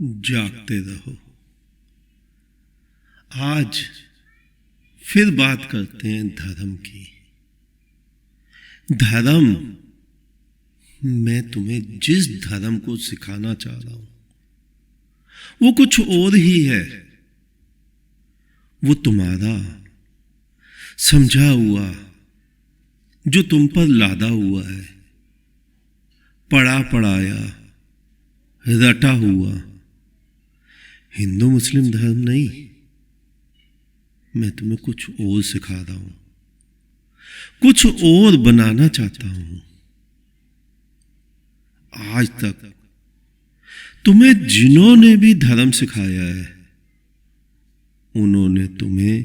जागते रहो। आज फिर बात करते हैं धर्म की। धर्म, मैं तुम्हें जिस धर्म को सिखाना चाह रहा हूं वो कुछ और ही है। वो तुम्हारा समझा हुआ, जो तुम पर लादा हुआ है, पढ़ा पढ़ाया, रटा हुआ हिंदू मुस्लिम धर्म नहीं। मैं तुम्हें कुछ और सिखा रहा हूं, कुछ और बनाना चाहता हूं। आज तक तुम्हें जिन्होंने भी धर्म सिखाया है, उन्होंने तुम्हें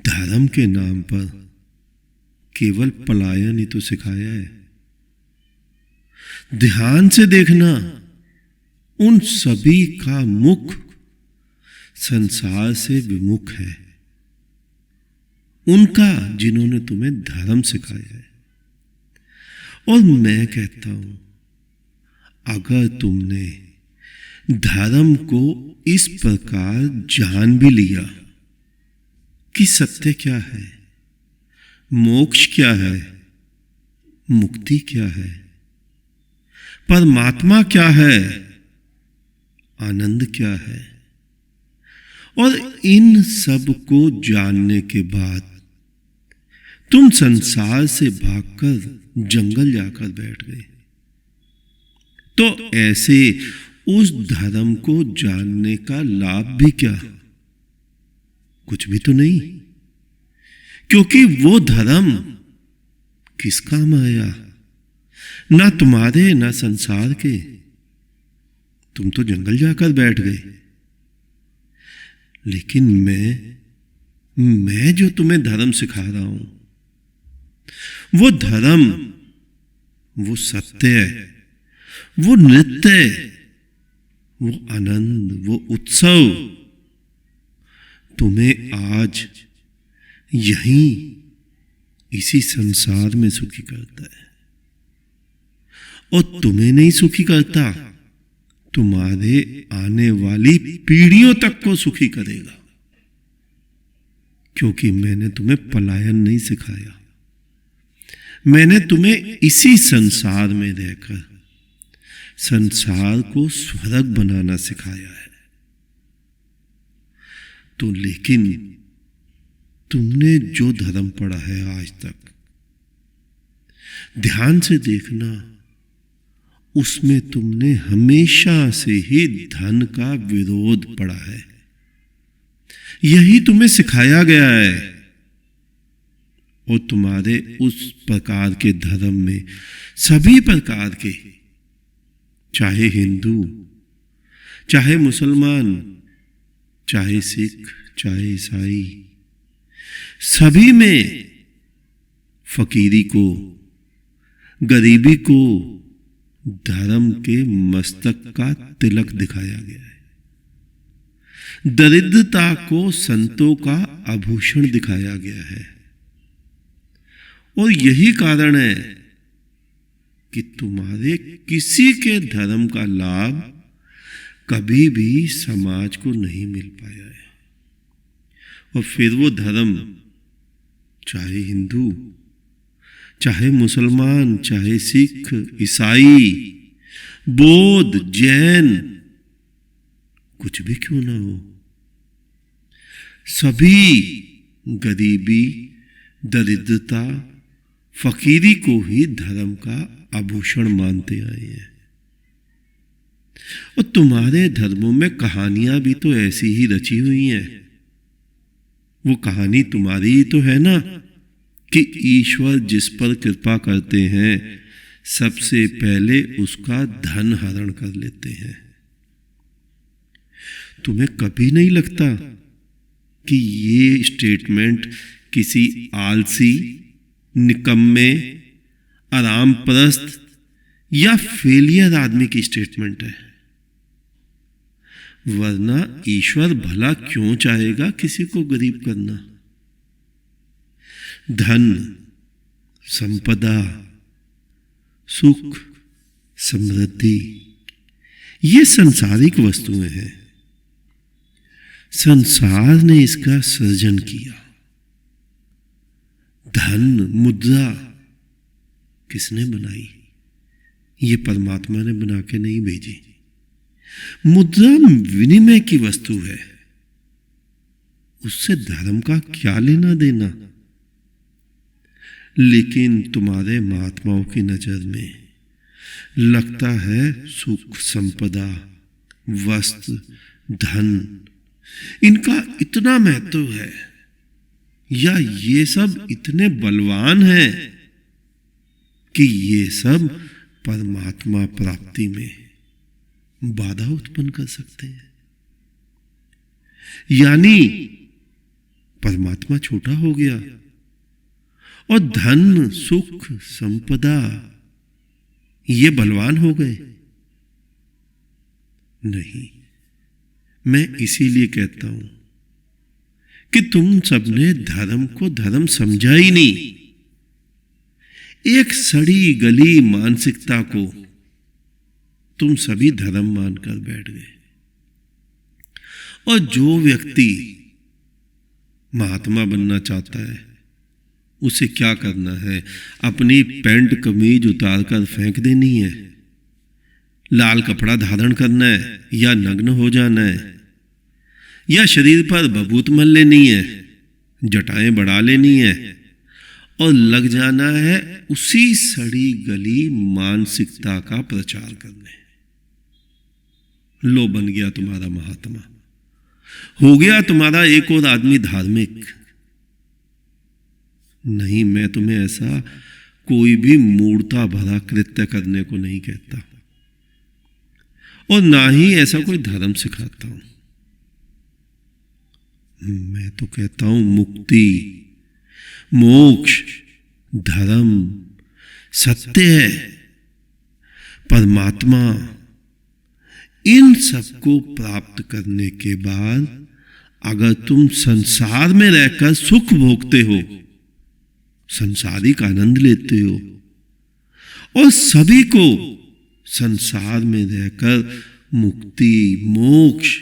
धर्म के नाम पर केवल पलायन ही तो सिखाया है। ध्यान से देखना, उन सभी का मुख संसार से विमुख है, उनका जिन्होंने तुम्हें धर्म सिखाया है। और मैं कहता हूं, अगर तुमने धर्म को इस प्रकार जान भी लिया कि सत्य क्या है, मोक्ष क्या है, मुक्ति क्या है, परमात्मा क्या है, आनंद क्या है, और इन सब को जानने के बाद तुम संसार से भागकर जंगल जाकर बैठ गए, तो ऐसे उस धर्म को जानने का लाभ भी क्या? कुछ भी तो नहीं, क्योंकि वो धर्म किस काम आया? ना तुम्हारे ना संसार के। तुम तो जंगल जाकर बैठ गए। लेकिन मैं जो तुम्हें धर्म सिखा रहा हूं, वो धर्म, वो सत्य, वो नृत्य, वो आनंद, वो उत्सव तुम्हें आज यहीं इसी संसार में सुखी करता है। और तुम्हें नहीं सुखी करता, तुम्हारे आने वाली पीढ़ियों तक को सुखी करेगा। क्योंकि मैंने तुम्हें पलायन नहीं सिखाया, मैंने तुम्हें इसी संसार में रहकर संसार को स्वर्ग बनाना सिखाया है। तो लेकिन तुमने जो धर्म पढ़ा है आज तक, ध्यान से देखना, उसमें तुमने हमेशा से ही धन का विरोध पढ़ा है। यही तुम्हें सिखाया गया है। और तुम्हारे उस प्रकार के धर्म में सभी प्रकार के, चाहे हिंदू, चाहे मुसलमान, चाहे सिख, चाहे ईसाई, सभी में फकीरी को, गरीबी को धर्म के मस्तक का तिलक दिखाया गया है। दरिद्रता को संतों का आभूषण दिखाया गया है। और यही कारण है कि तुम्हारे किसी के धर्म का लाभ कभी भी समाज को नहीं मिल पाया है। और फिर वो धर्म, चाहे हिंदू, चाहे मुसलमान, चाहे सिख, ईसाई, बौद्ध, जैन, कुछ भी क्यों ना हो, सभी गरीबी, दरिद्रता, फकीरी को ही धर्म का आभूषण मानते आए हैं। और तुम्हारे धर्मों में कहानियां भी तो ऐसी ही रची हुई हैं। वो कहानी तुम्हारी ही तो है ना, कि ईश्वर जिस पर कृपा करते हैं सबसे पहले उसका धन हरण कर लेते हैं। तुम्हें कभी नहीं लगता कि ये स्टेटमेंट किसी आलसी, निकम्मे, आराम परस्त या फेलियर आदमी की स्टेटमेंट है? वरना ईश्वर भला क्यों चाहेगा किसी को गरीब करना? धन, संपदा, सुख, समृद्धि, ये सांसारिक वस्तुएं हैं, संसार ने इसका सृजन किया। धन मुद्रा किसने बनाई? ये परमात्मा ने बना के नहीं भेजी। मुद्रा विनिमय की वस्तु है, उससे धर्म का क्या लेना देना। लेकिन तुम्हारे महात्माओं की नजर में लगता है सुख, संपदा, वस्त्र, धन, इनका इतना महत्व है, या ये सब इतने बलवान हैं कि ये सब परमात्मा प्राप्ति में बाधा उत्पन्न कर सकते हैं। यानी परमात्मा छोटा हो गया और धन, सुख, संपदा ये बलवान हो गए। नहीं, मैं इसीलिए कहता हूं कि तुम सबने धर्म को धर्म समझा ही नहीं। एक सड़ी गली मानसिकता को तुम सभी धर्म मानकर बैठ गए। और जो व्यक्ति महात्मा बनना चाहता है उसे क्या करना है? अपनी पैंट कमीज उतारकर फेंक देनी है, लाल कपड़ा धारण करना है, या नग्न हो जाना है, या शरीर पर बबूत मल लेनी है, जटाएं बढ़ा लेनी है और लग जाना है उसी सड़ी गली मानसिकता का प्रचार करने। लो, बन गया तुम्हारा महात्मा, हो गया तुम्हारा एक और आदमी धार्मिक। नहीं, मैं तुम्हें ऐसा कोई भी मूर्ता भरा कृत्य करने को नहीं कहता, और ना ही ऐसा कोई धर्म सिखाता हूं। मैं तो कहता हूं मुक्ति, मोक्ष, धर्म सत्य है, परमात्मा, इन सबको प्राप्त करने के बाद अगर तुम संसार में रहकर सुख भोगते हो, संसारिक आनंद लेते हो, और सभी को संसार में रहकर मुक्ति, मोक्ष,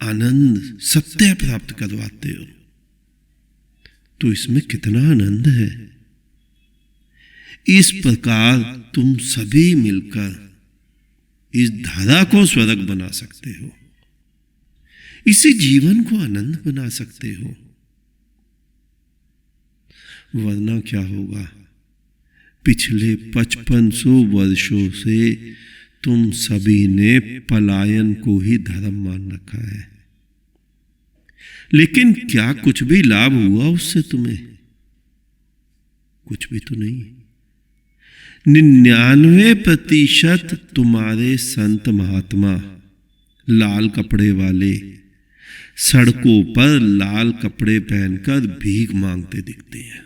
आनंद, सत्य प्राप्त करवाते हो, तो इसमें कितना आनंद है। इस प्रकार तुम सभी मिलकर इस धारा को स्वर्ग बना सकते हो, इसी जीवन को आनंद बना सकते हो। वरना क्या होगा? पिछले 5500 वर्षों से तुम सभी ने पलायन को ही धर्म मान रखा है। लेकिन क्या कुछ भी लाभ हुआ उससे तुम्हें? कुछ भी तो नहीं। 99% तुम्हारे संत महात्मा लाल कपड़े वाले सड़कों पर लाल कपड़े पहनकर भीख मांगते दिखते हैं,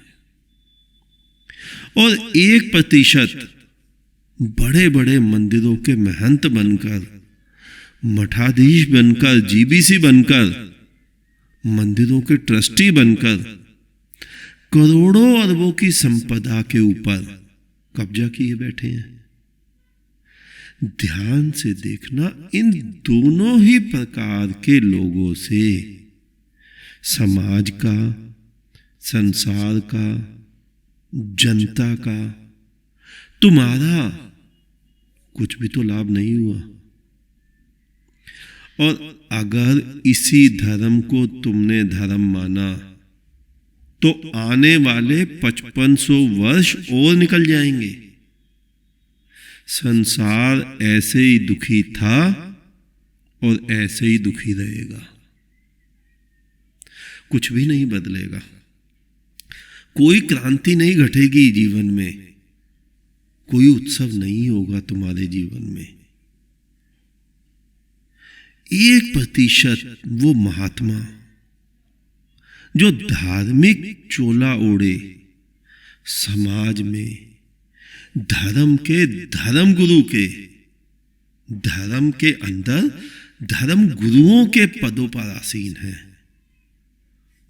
और 1% बड़े बड़े मंदिरों के महंत बनकर, मठाधीश बनकर, जीबीसी बनकर, मंदिरों के ट्रस्टी बनकर करोड़ों अरबों की संपदा के ऊपर कब्जा किए बैठे हैं। ध्यान से देखना, इन दोनों ही प्रकार के लोगों से समाज का, संसार का, जनता का तुम्हारा कुछ भी तो लाभ नहीं हुआ। और अगर इसी धर्म को तुमने धर्म माना तो आने वाले 5500 वर्ष और निकल जाएंगे। संसार ऐसे ही दुखी था और ऐसे ही दुखी रहेगा, कुछ भी नहीं बदलेगा, कोई क्रांति नहीं घटेगी जीवन में, कोई उत्सव नहीं होगा तुम्हारे जीवन में। 1% वो महात्मा जो धार्मिक चोला ओढ़े समाज में धर्म के, धर्म गुरु के, धर्म के अंदर धर्म गुरुओं के पदों पर आसीन है,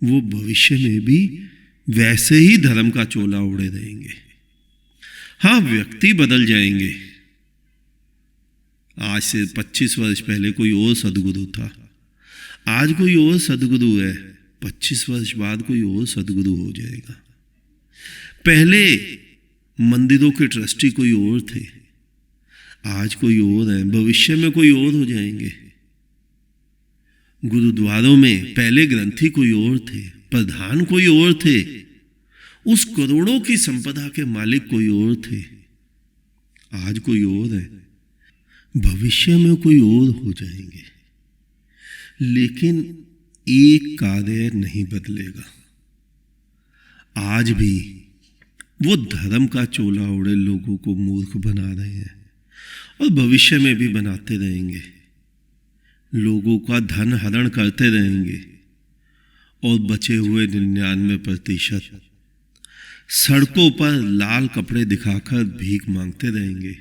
वो भविष्य में भी वैसे ही धर्म का चोला ओढ़े रहेंगे। हाँ, व्यक्ति बदल जाएंगे, आज से 25 वर्ष पहले कोई और सदगुरु था, आज कोई और सदगुरु है, 25 वर्ष बाद कोई और सदगुरु हो जाएगा। पहले मंदिरों के ट्रस्टी कोई और थे, आज कोई और है, भविष्य में कोई और हो जाएंगे। गुरुद्वारों में पहले ग्रंथी कोई और थे, प्रधान कोई और थे, उस करोड़ों की संपदा के मालिक कोई और थे, आज कोई और है, भविष्य में कोई और हो जाएंगे। लेकिन एक कार्य नहीं बदलेगा, आज भी वो धर्म का चोला ओढ़े लोगों को मूर्ख बना रहे हैं और भविष्य में भी बनाते रहेंगे। लोगों का धन हरण करते रहेंगे और बचे हुए 99% सड़कों पर लाल कपड़े दिखाकर भीख मांगते रहेंगे।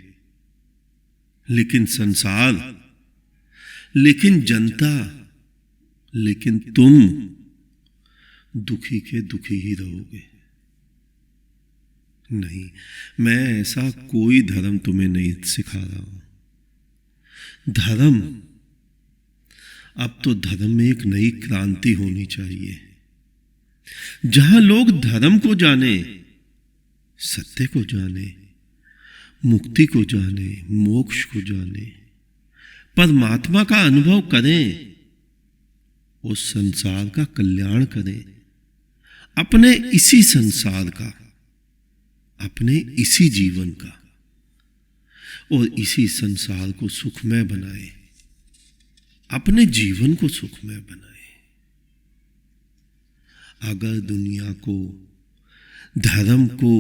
लेकिन संसार, लेकिन जनता, लेकिन तुम दुखी के दुखी ही रहोगे। नहीं, मैं ऐसा कोई धर्म तुम्हें नहीं सिखा रहा हूं। धर्म, अब तो धर्म में एक नई क्रांति होनी चाहिए, जहां लोग धर्म को जाने, सत्य को जाने, मुक्ति को जाने, मोक्ष को जाने, परमात्मा का अनुभव करें और संसार का कल्याण करें, अपने इसी संसार का, अपने इसी जीवन का, और इसी संसार को सुखमय बनाए, अपने जीवन को सुखमय बनाए। अगर दुनिया को, धर्म को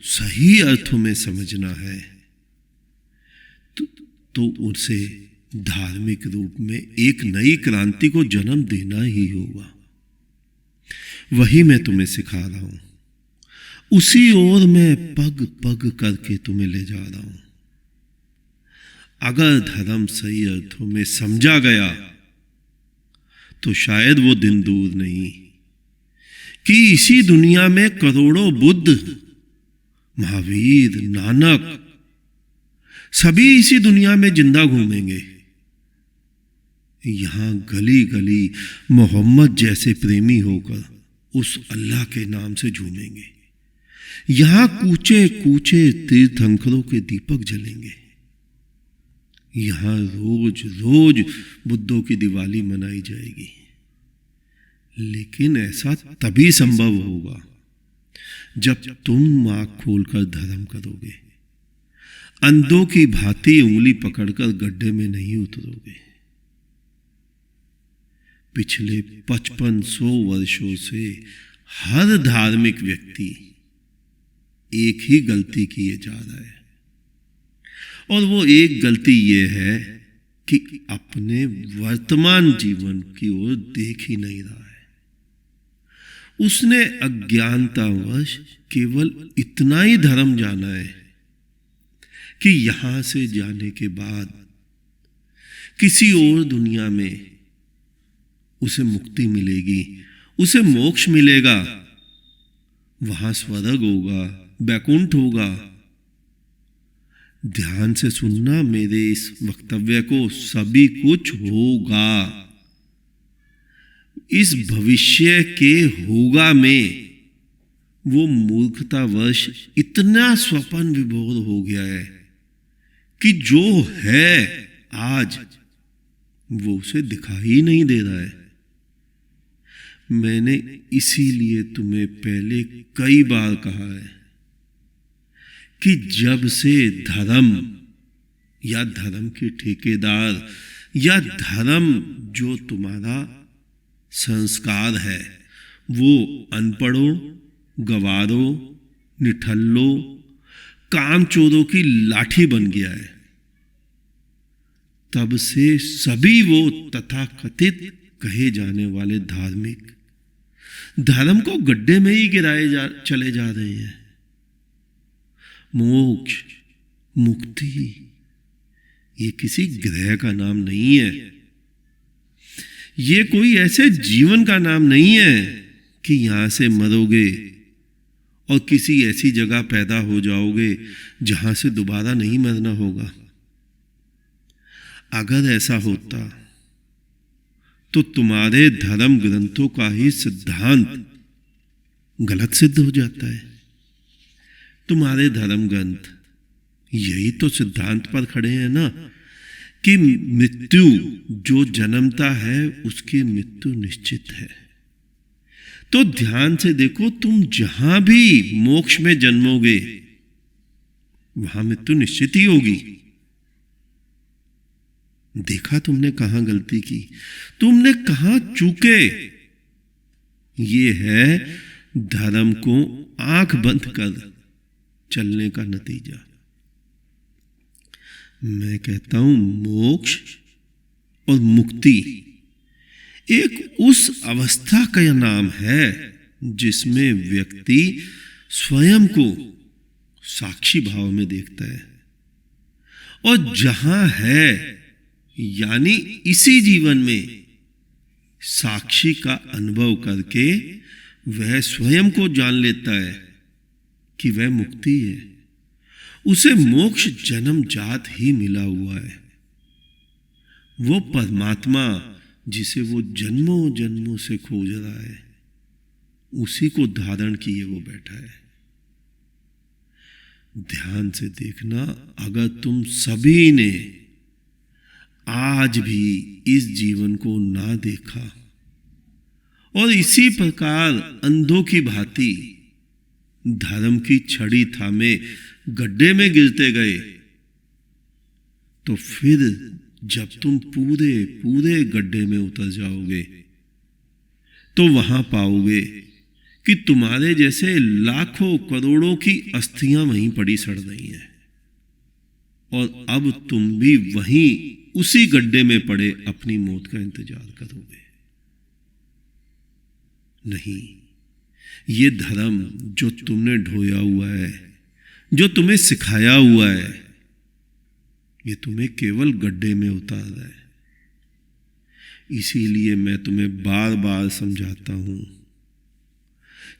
सही अर्थों में समझना है तो उसे धार्मिक रूप में एक नई क्रांति को जन्म देना ही होगा। वही मैं तुम्हें सिखा रहा हूं, उसी ओर मैं पग पग करके तुम्हें ले जा रहा हूं। अगर धर्म सही अर्थों में समझा गया तो शायद वो दिन दूर नहीं कि इसी दुनिया में करोड़ों बुद्ध, महावीर, नानक सभी इसी दुनिया में जिंदा घूमेंगे। यहां गली गली मोहम्मद जैसे प्रेमी होकर उस अल्लाह के नाम से झूमेंगे। यहां कूचे कूचे तीर्थंकरों के दीपक जलेंगे। यहां रोज रोज बुद्धों की दिवाली मनाई जाएगी। लेकिन ऐसा तभी संभव होगा जब तुम आंख खोलकर धर्म करोगे, अंधों की भांति उंगली पकड़कर गड्ढे में नहीं उतरोगे। पिछले 5500 वर्षों से हर धार्मिक व्यक्ति एक ही गलती किए जा रहा है, और वो एक गलती ये है कि अपने वर्तमान जीवन की ओर देख ही नहीं रहा है। उसने अज्ञानतावश केवल इतना ही धर्म जाना है कि यहां से जाने के बाद किसी और दुनिया में उसे मुक्ति मिलेगी, उसे मोक्ष मिलेगा, वहां स्वर्ग होगा, वैकुंठ होगा। ध्यान से सुनना मेरे इस वक्तव्य को, सभी कुछ होगा। इस भविष्य के होगा में वो मूर्खतावश इतना स्वप्न विभोर हो गया है कि जो है आज वो उसे दिखाई नहीं दे रहा है। मैंने इसीलिए तुम्हें पहले कई बार कहा है कि जब से धर्म या धर्म के ठेकेदार या धर्म जो तुम्हारा संस्कार है वो अनपढ़ों, गवारों, निठल्लों, कामचोरों की लाठी बन गया है, तब से सभी वो तथाकथित कहे जाने वाले धार्मिक धर्म को गड्ढे में ही गिराए चले जा रहे हैं। मोक्ष, मुक्ति ये किसी ग्रह का नाम नहीं है। ये कोई ऐसे जीवन का नाम नहीं है कि यहां से मरोगे और किसी ऐसी जगह पैदा हो जाओगे जहां से दोबारा नहीं मरना होगा। अगर ऐसा होता तो तुम्हारे धर्म ग्रंथों का ही सिद्धांत गलत सिद्ध हो जाता है। तुम्हारे धर्म ग्रंथ यही तो सिद्धांत पर खड़े हैं ना कि मृत्यु जो जन्मता है उसकी मृत्यु निश्चित है। तो ध्यान से देखो, तुम जहां भी मोक्ष में जन्मोगे वहां मृत्यु निश्चित ही होगी। देखा तुमने कहां गलती की, तुमने कहां चूके। ये है धर्म को आंख बंद कर चलने का नतीजा। मैं कहता हूं मोक्ष और मुक्ति एक उस अवस्था का नाम है जिसमें व्यक्ति स्वयं को साक्षी भाव में देखता है, और जहां है यानी इसी जीवन में साक्षी का अनुभव करके वह स्वयं को जान लेता है कि वह मुक्ति है, उसे मोक्ष जन्म जात ही मिला हुआ है। वो परमात्मा जिसे वो जन्मों जन्मों से खोज रहा है उसी को धारण किए वो बैठा है। ध्यान से देखना, अगर तुम सभी ने आज भी इस जीवन को ना देखा और इसी प्रकार अंधों की भांति धर्म की छड़ी थामे गड्ढे में गिरते गए, तो फिर जब तुम पूरे पूरे गड्ढे में उतर जाओगे तो वहां पाओगे कि तुम्हारे जैसे लाखों करोड़ों की अस्थियां वहीं पड़ी सड़ रही हैं, और अब तुम भी वहीं उसी गड्ढे में पड़े अपनी मौत का इंतजार करोगे। नहीं, ये धर्म जो तुमने ढोया हुआ है, जो तुम्हें सिखाया हुआ है, ये तुम्हें केवल गड्ढे में उतार रहा है। इसीलिए मैं तुम्हें बार बार समझाता हूं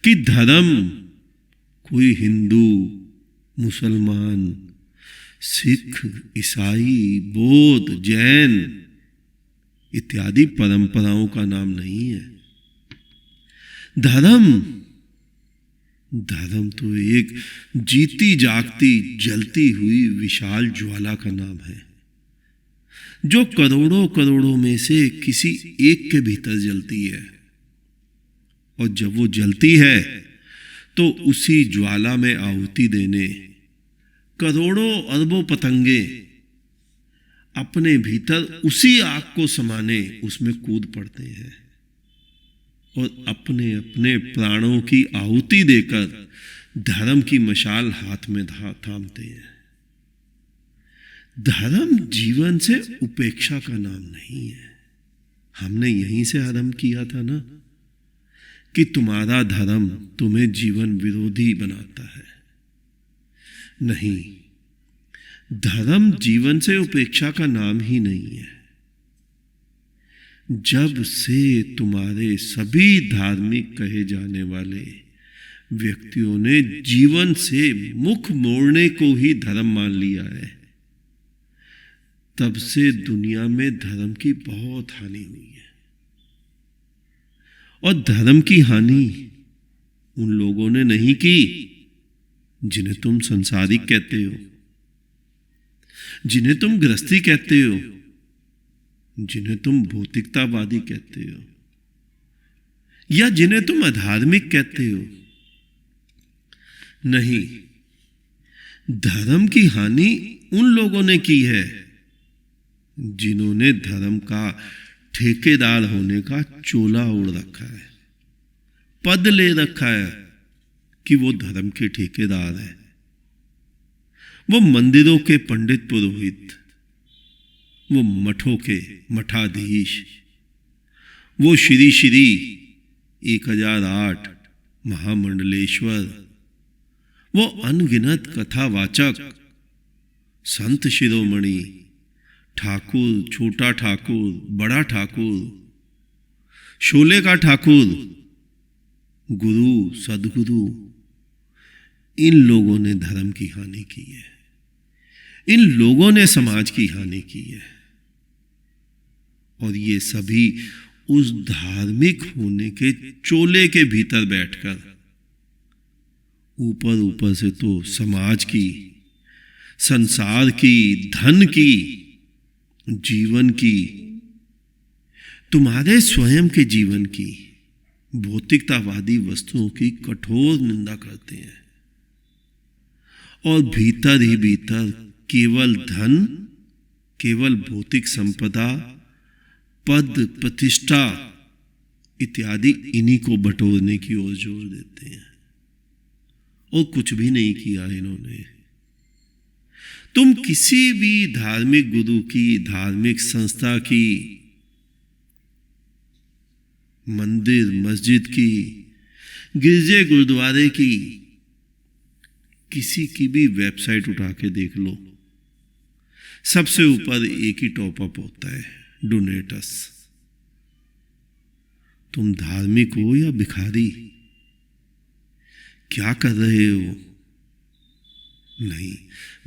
कि धर्म कोई हिंदू, मुसलमान, सिख, ईसाई, बौद्ध, जैन इत्यादि परंपराओं का नाम नहीं है। धर्म तो एक जीती जागती जलती हुई विशाल ज्वाला का नाम है, जो करोड़ों करोड़ों में से किसी एक के भीतर जलती है, और जब वो जलती है तो उसी ज्वाला में आहुति देने करोड़ों अरबों पतंगे अपने भीतर उसी आग को समाने उसमें कूद पड़ते हैं और अपने अपने प्राणों की आहुति देकर धर्म की मशाल हाथ में थामते हैं। धर्म जीवन से उपेक्षा का नाम नहीं है। हमने यहीं से आरंभ किया था ना कि तुम्हारा धर्म तुम्हें जीवन विरोधी बनाता है। नहीं, धर्म जीवन से उपेक्षा का नाम ही नहीं है। जब से तुम्हारे सभी धार्मिक कहे जाने वाले व्यक्तियों ने जीवन से मुख मोड़ने को ही धर्म मान लिया है, तब से दुनिया में धर्म की बहुत हानि हुई है। और धर्म की हानि उन लोगों ने नहीं की जिन्हें तुम संसारिक कहते हो, जिन्हें तुम गृहस्थी कहते हो, जिन्हें तुम भौतिकतावादी कहते हो, या जिन्हें तुम अधार्मिक कहते हो। नहीं, धर्म की हानि उन लोगों ने की है जिन्होंने धर्म का ठेकेदार होने का चोला ओढ़ रखा है, पद ले रखा है कि वो धर्म के ठेकेदार है। वो मंदिरों के पंडित पुरोहित, वो मठों के मठाधीश, वो श्री श्री 1008 महामंडलेश्वर, वो अनगिनत कथावाचक संत शिरोमणि, ठाकुर, छोटा ठाकुर, बड़ा ठाकुर, शोले का ठाकुर, गुरु, सदगुरु, इन लोगों ने धर्म की हानि की है। इन लोगों ने समाज की हानि की है। और ये सभी उस धार्मिक होने के चोले के भीतर बैठकर ऊपर ऊपर से तो समाज की, संसार की, धन की, जीवन की, तुम्हारे स्वयं के जीवन की, भौतिकतावादी वस्तुओं की कठोर निंदा करते हैं। और भीतर ही भीतर केवल धन, केवल भौतिक संपदा, पद, प्रतिष्ठा इत्यादि इन्हीं को बटोरने की ओर जोर देते हैं। और कुछ भी नहीं किया इन्होंने। तुम किसी भी धार्मिक गुरु की, धार्मिक संस्था की, मंदिर मस्जिद की, गिरजे गुरुद्वारे की, किसी की भी वेबसाइट उठा के देख लो, सबसे ऊपर एक ही टॉपअप होता है, डोनेट अस। तुम धार्मिक हो या भिखारी? क्या कर रहे हो? नहीं,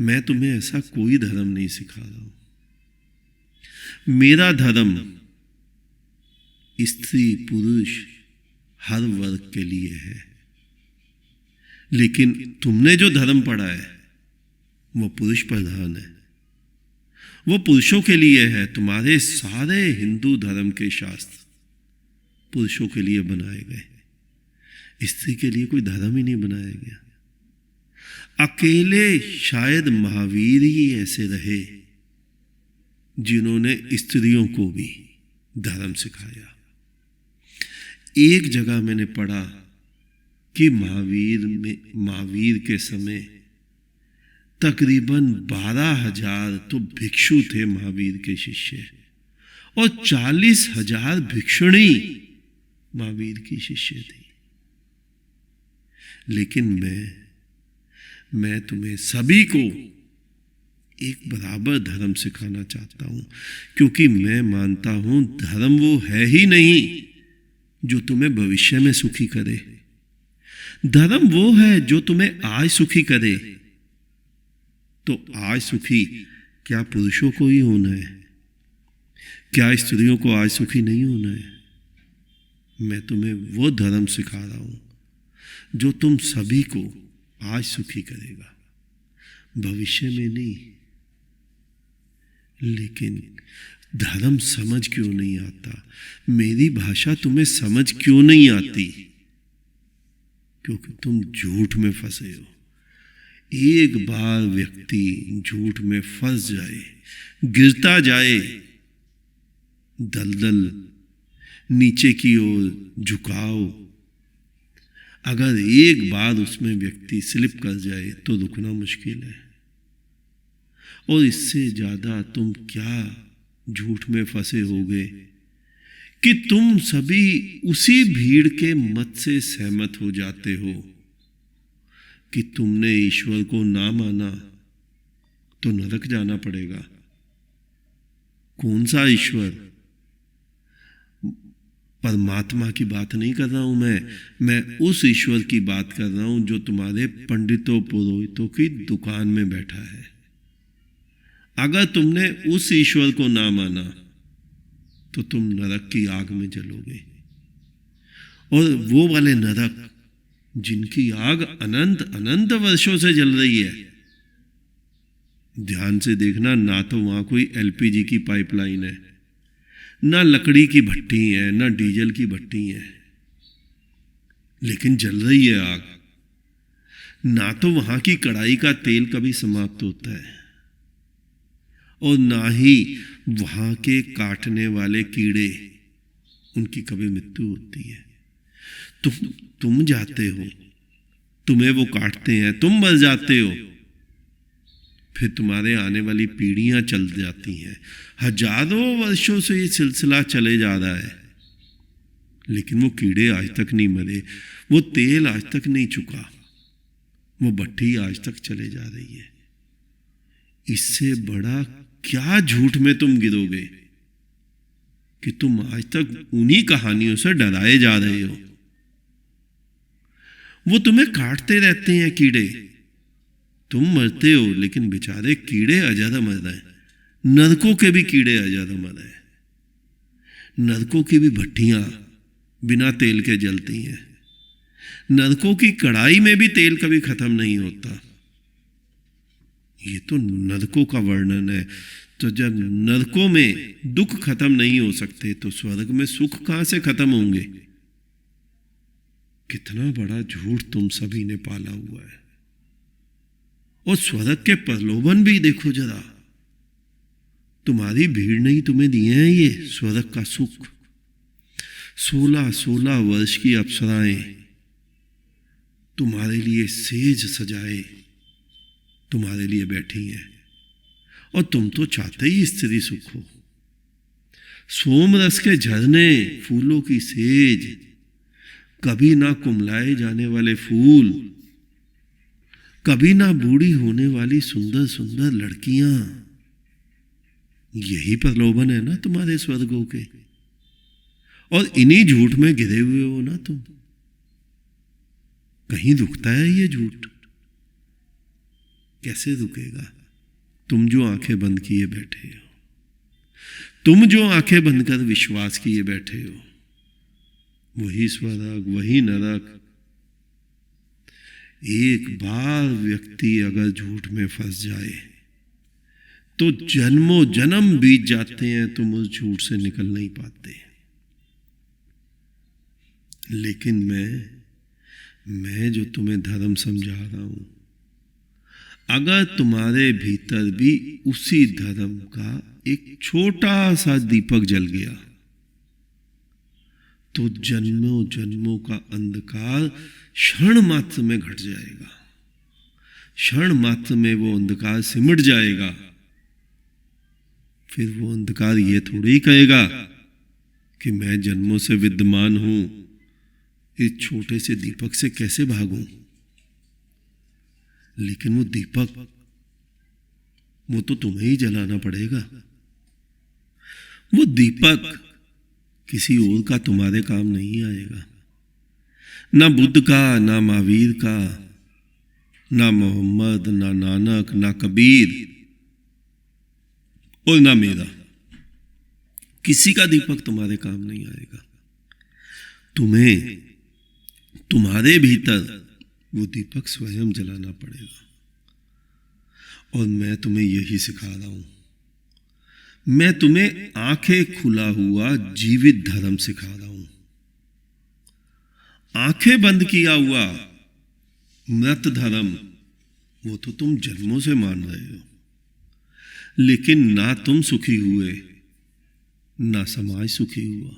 मैं तुम्हें ऐसा कोई धर्म नहीं सिखा रहा हूं। मेरा धर्म स्त्री पुरुष हर वर्ग के लिए है। लेकिन तुमने जो धर्म पढ़ा है वो पुरुष प्रधान है, वो पुरुषों के लिए है। तुम्हारे सारे हिंदू धर्म के शास्त्र पुरुषों के लिए बनाए गए, स्त्री के लिए कोई धर्म ही नहीं बनाया गया। अकेले शायद महावीर ही ऐसे रहे जिन्होंने स्त्रियों को भी धर्म सिखाया। एक जगह मैंने पढ़ा कि महावीर के समय तकरीबन 12,000 तो भिक्षु थे महावीर के शिष्य, और 40,000 भिक्षुणी महावीर की शिष्य थी। लेकिन मैं तुम्हें सभी को एक बराबर धर्म सिखाना चाहता हूं, क्योंकि मैं मानता हूं धर्म वो है ही नहीं जो तुम्हें भविष्य में सुखी करे। धर्म वो है जो तुम्हें आज सुखी करे। तो आज सुखी क्या पुरुषों को ही होना है? क्या स्त्रियों को आज सुखी नहीं होना है? मैं तुम्हें वो धर्म सिखा रहा हूं जो तुम सभी को आज सुखी करेगा, भविष्य में नहीं। लेकिन धर्म समझ क्यों नहीं आता? मेरी भाषा तुम्हें समझ क्यों नहीं आती? क्योंकि तुम झूठ में फंसे हो। एक बार व्यक्ति झूठ में फंस जाए, गिरता जाए, दलदल नीचे की ओर झुकाओ, अगर एक बार उसमें व्यक्ति स्लिप कर जाए तो रुकना मुश्किल है। और इससे ज्यादा तुम क्या झूठ में फंसे होगे कि तुम सभी उसी भीड़ के मत से सहमत हो जाते हो कि तुमने ईश्वर को ना माना तो नरक जाना पड़ेगा। कौन सा ईश्वर? परमात्मा की बात नहीं कर रहा हूं मैं उस ईश्वर की बात कर रहा हूं जो तुम्हारे पंडितों पुरोहितों की दुकान में बैठा है। अगर तुमने उस ईश्वर को ना माना तो तुम नरक की आग में जलोगे। और वो वाले नरक जिनकी आग अनंत अनंत वर्षों से जल रही है, ध्यान से देखना, ना तो वहां कोई एलपीजी की पाइपलाइन है, ना लकड़ी की भट्टी है, ना डीजल की भट्टी है, लेकिन जल रही है आग। ना तो वहां की कढ़ाई का तेल कभी समाप्त होता है, और ना ही वहां के काटने वाले कीड़े, उनकी कभी मृत्यु होती है। तुम जाते हो, तुम्हें वो काटते हैं, तुम मर जाते हो, फिर तुम्हारे आने वाली पीढ़ियां चल जाती हैं। हजारों वर्षों से ये सिलसिला चले जा रहा है, लेकिन वो कीड़े आज तक नहीं मरे, वो तेल आज तक नहीं चुका, वो भट्टी आज तक चले जा रही है। इससे बड़ा क्या झूठ में तुम गिरोगे कि तुम आज तक उन्हीं कहानियों से डराए जा रहे हो। वो तुम्हें काटते रहते हैं कीड़े, तुम मरते हो, लेकिन बेचारे कीड़े अजादा मर रहे हैं, नरकों के भी कीड़े अजादा मर रहे हैं। नरकों की भी भट्टियां बिना तेल के जलती हैं। नरकों की कढ़ाई में भी तेल कभी खत्म नहीं होता। ये तो नरकों का वर्णन है। तो जब नरकों में दुख खत्म नहीं हो सकते तो स्वर्ग में सुख कहां से खत्म होंगे? कितना बड़ा झूठ तुम सभी ने पाला हुआ है। और स्वर्ग के प्रलोभन भी देखो जरा। तुम्हारी भीड़ नहीं तुम्हें दिए हैं ये स्वर्ग का सुख। 16-16 वर्ष की अप्सराएं तुम्हारे लिए सेज सजाए तुम्हारे लिए बैठी हैं, और तुम तो चाहते ही स्त्री सुख हो। सोमरस के झरने, फूलों की सेज, कभी ना कुमलाए जाने वाले फूल, कभी ना बूढ़ी होने वाली सुंदर सुंदर लड़कियां, यही प्रलोभन है ना तुम्हारे स्वर्गों के। और इन्हीं झूठ में गिरे हुए हो ना तुम। कहीं रुकता है ये झूठ? कैसे रुकेगा? तुम जो आंखें बंद किए बैठे हो, तुम जो आंखें बंद कर विश्वास किए बैठे हो, वही स्वर्ग वही नरक। एक बार व्यक्ति अगर झूठ में फंस जाए तो जन्मों जन्म बीत जाते हैं, तुम उस झूठ से निकल नहीं पाते। लेकिन मैं जो तुम्हें धर्म समझा रहा हूं, अगर तुम्हारे भीतर भी उसी धर्म का एक छोटा सा दीपक जल गया तो जन्मों जन्मों का अंधकार क्षण मात्र में घट जाएगा। क्षण मात्र में वो अंधकार सिमट जाएगा। फिर वो अंधकार ये थोड़ी ही कहेगा कि मैं जन्मों से विद्यमान हूं, इस छोटे से दीपक से कैसे भागूं। लेकिन वो दीपक, वो तो तुम्हें ही जलाना पड़ेगा। वो दीपक किसी और का तुम्हारे काम नहीं आएगा। ना बुद्ध का, ना महावीर का, ना मोहम्मद, ना नानक, ना कबीर और ना मेरा। किसी का दीपक तुम्हारे काम नहीं आएगा। तुम्हें तुम्हारे भीतर वो दीपक स्वयं जलाना पड़ेगा। और मैं तुम्हें यही सिखा रहा हूं। मैं तुम्हें आंखें खुला हुआ जीवित धर्म सिखा रहा हूं। आंखें बंद किया हुआ मृत धर्म, वो तो तुम जन्मों से मान रहे हो। लेकिन ना तुम सुखी हुए, ना समाज सुखी हुआ।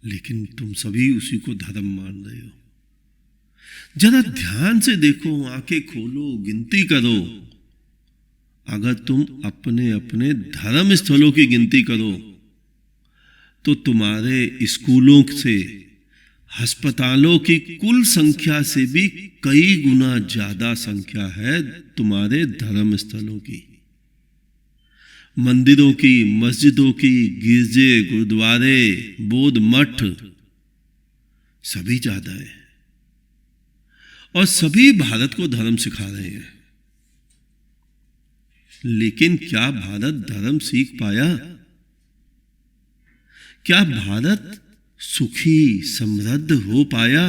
लेकिन तुम सभी उसी को धर्म मान रहे हो। जरा ध्यान से देखो, आंखें खोलो, गिनती करो। अगर तुम अपने अपने धर्म स्थलों की गिनती करो तो तुम्हारे स्कूलों से, अस्पतालों की कुल संख्या से भी कई गुना ज्यादा संख्या है तुम्हारे धर्म स्थलों की। मंदिरों की, मस्जिदों की, गिरजे, गुरुद्वारे, बौद्ध मठ, सभी ज्यादा है। और सभी भारत को धर्म सिखा रहे हैं। लेकिन क्या भारत धर्म सीख पाया? क्या भारत सुखी समृद्ध हो पाया?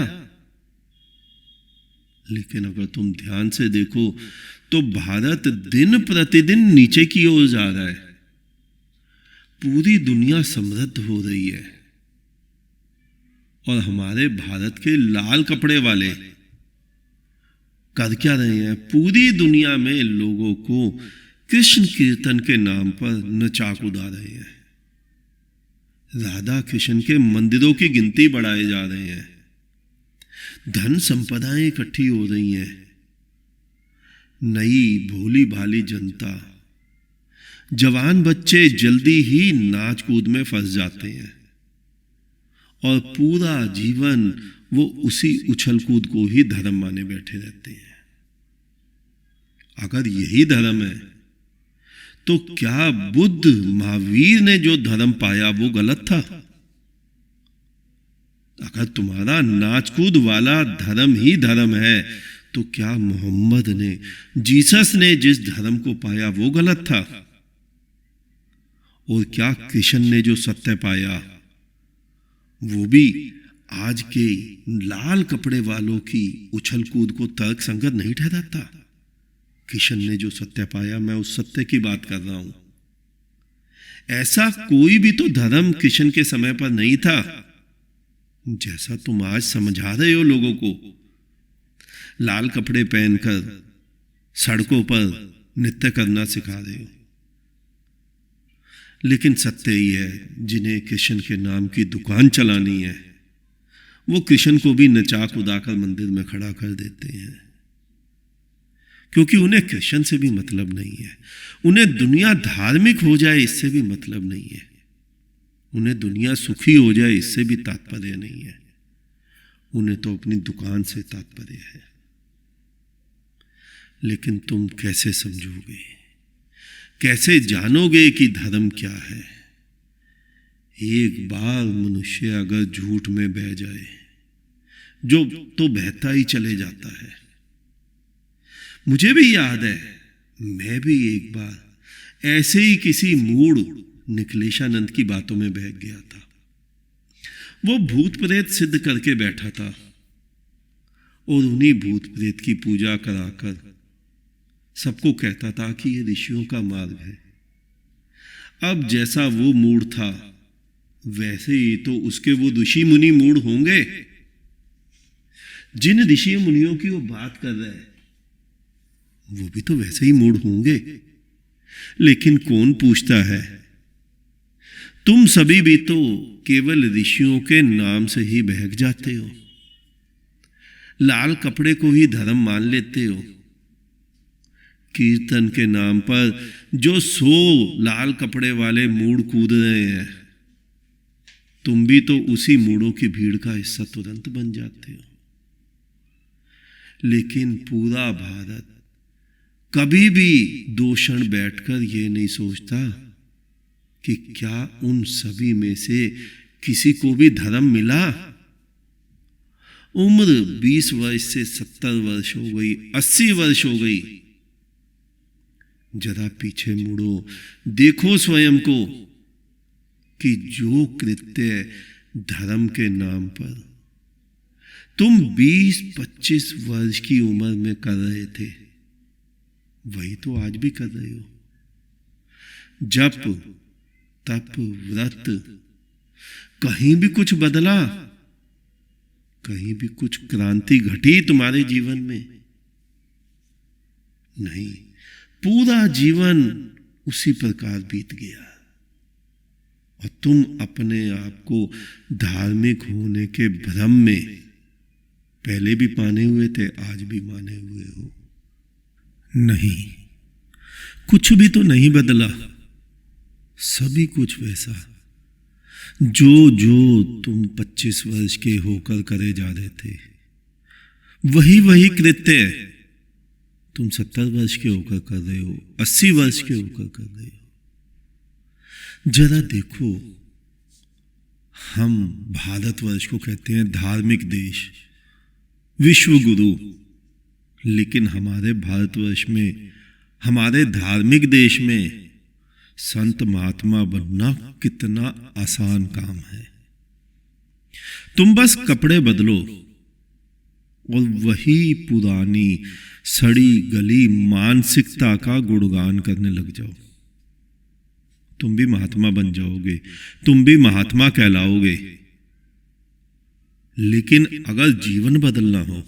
लेकिन अगर तुम ध्यान से देखो तो भारत दिन प्रतिदिन नीचे की ओर जा रहा है। पूरी दुनिया समृद्ध हो रही है और हमारे भारत के लाल कपड़े वाले कर क्या रहे हैं? पूरी दुनिया में लोगों को कृष्ण कीर्तन के नाम पर नचा कूदा रहे हैं। राधा कृष्ण के मंदिरों की गिनती बढ़ाए जा रहे हैं। धन संपदाएं इकट्ठी हो रही हैं। नई भोली भाली जनता, जवान बच्चे जल्दी ही नाच कूद में फंस जाते हैं और पूरा जीवन वो उसी उछल कूद को ही धर्म माने बैठे रहते हैं। अगर यही धर्म है तो क्या बुद्ध महावीर ने जो धर्म पाया वो गलत था? अगर तुम्हारा नाचकूद वाला धर्म ही धर्म है तो क्या मोहम्मद ने, जीसस ने जिस धर्म को पाया वो गलत था? और क्या कृष्ण ने जो सत्य पाया वो भी आज के लाल कपड़े वालों की उछल कूद को तर्क संगत नहीं ठहराता। कृष्ण ने जो सत्य पाया, मैं उस सत्य की बात कर रहा हूं। ऐसा कोई भी तो धर्म कृष्ण के समय पर नहीं था जैसा तुम आज समझा रहे हो लोगों को। लाल कपड़े पहनकर सड़कों पर नृत्य करना सिखा रहे हो। लेकिन सत्य ही है, जिन्हें कृष्ण के नाम की दुकान चलानी है वो कृष्ण को भी नचा कुदाकर मंदिर में खड़ा कर देते हैं, क्योंकि उन्हें कृष्ण से भी मतलब नहीं है। उन्हें दुनिया धार्मिक हो जाए इससे भी मतलब नहीं है। उन्हें दुनिया सुखी हो जाए इससे भी तात्पर्य नहीं है। उन्हें तो अपनी दुकान से तात्पर्य है। लेकिन तुम कैसे समझोगे, कैसे जानोगे कि धर्म क्या है? एक बार मनुष्य अगर झूठ में बह जाए जो तो बहता ही चले जाता है। मुझे भी याद है, मैं भी एक बार ऐसे ही किसी मूढ़ निखिलेशानंद की बातों में बह गया था। वो भूत प्रेत सिद्ध करके बैठा था और उन्हीं भूत प्रेत की पूजा कराकर सबको कहता था कि ये ऋषियों का मार्ग है। अब जैसा वो मूढ़ था वैसे ही तो उसके वो ऋषि मुनि मूढ़ होंगे। जिन ऋषि मुनियों की वो बात कर रहे हैं वो भी तो वैसे ही मूढ़ होंगे। लेकिन कौन पूछता है? तुम सभी भी तो केवल ऋषियों के नाम से ही बहक जाते हो। लाल कपड़े को ही धर्म मान लेते हो। कीर्तन के नाम पर जो 100 लाल कपड़े वाले मूढ़ कूद रहे हैं, तुम भी तो उसी मूढ़ों की भीड़ का हिस्सा तुरंत बन जाते हो। लेकिन पूरा भारत कभी भी 2 क्षण बैठकर ये नहीं सोचता कि क्या उन सभी में से किसी को भी धर्म मिला। उम्र 20 वर्ष से 70 वर्ष हो गई, 80 वर्ष हो गई। जरा पीछे मुड़ो, देखो स्वयं को कि जो कृत्य धर्म के नाम पर तुम 20-25 वर्ष की उम्र में कर रहे थे वही तो आज भी कर रहे हो। जप तप व्रत, कहीं भी कुछ बदला? कहीं भी कुछ क्रांति घटी तुम्हारे जीवन में? नहीं, पूरा जीवन उसी प्रकार बीत गया। और तुम अपने आप को धार्मिक होने के भ्रम में पहले भी माने हुए थे, आज भी माने हुए हो। नहीं, कुछ भी तो नहीं बदला। सभी कुछ वैसा जो जो तुम 25 वर्ष के होकर करे जा रहे थे, वही वही कृत्य तुम 70 वर्ष के होकर कर रहे हो, 80 वर्ष के होकर कर रहे हो। जरा देखो, हम भारतवर्ष को कहते हैं धार्मिक देश, विश्व गुरु, लेकिन हमारे भारतवर्ष में, हमारे धार्मिक देश में संत महात्मा बनना कितना आसान काम है। तुम बस कपड़े बदलो और वही पुरानी सड़ी गली मानसिकता का गुणगान करने लग जाओ। तुम भी महात्मा बन जाओगे, तुम भी महात्मा कहलाओगे। लेकिन अगर जीवन बदलना हो,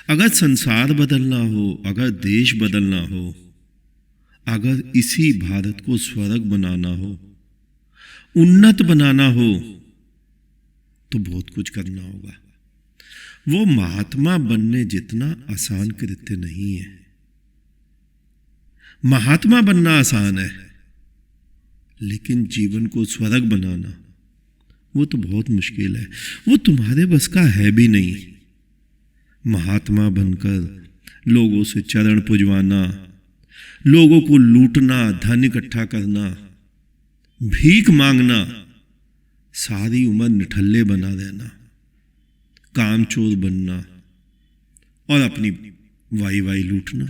अगर संसार बदलना हो, अगर देश बदलना हो, अगर इसी भारत को स्वर्ग बनाना हो, उन्नत बनाना हो, तो बहुत कुछ करना होगा। वो महात्मा बनने जितना आसान कृत्य नहीं है। महात्मा बनना आसान है, लेकिन जीवन को स्वर्ग बनाना वो तो बहुत मुश्किल है। वो तुम्हारे बस का है भी नहीं। महात्मा बनकर लोगों से चरण पुजवाना, लोगों को लूटना, धन इकट्ठा करना, भीख मांगना, सारी उम्र निठल्ले बना रहना, कामचोर बनना और अपनी वाई वाई लूटना,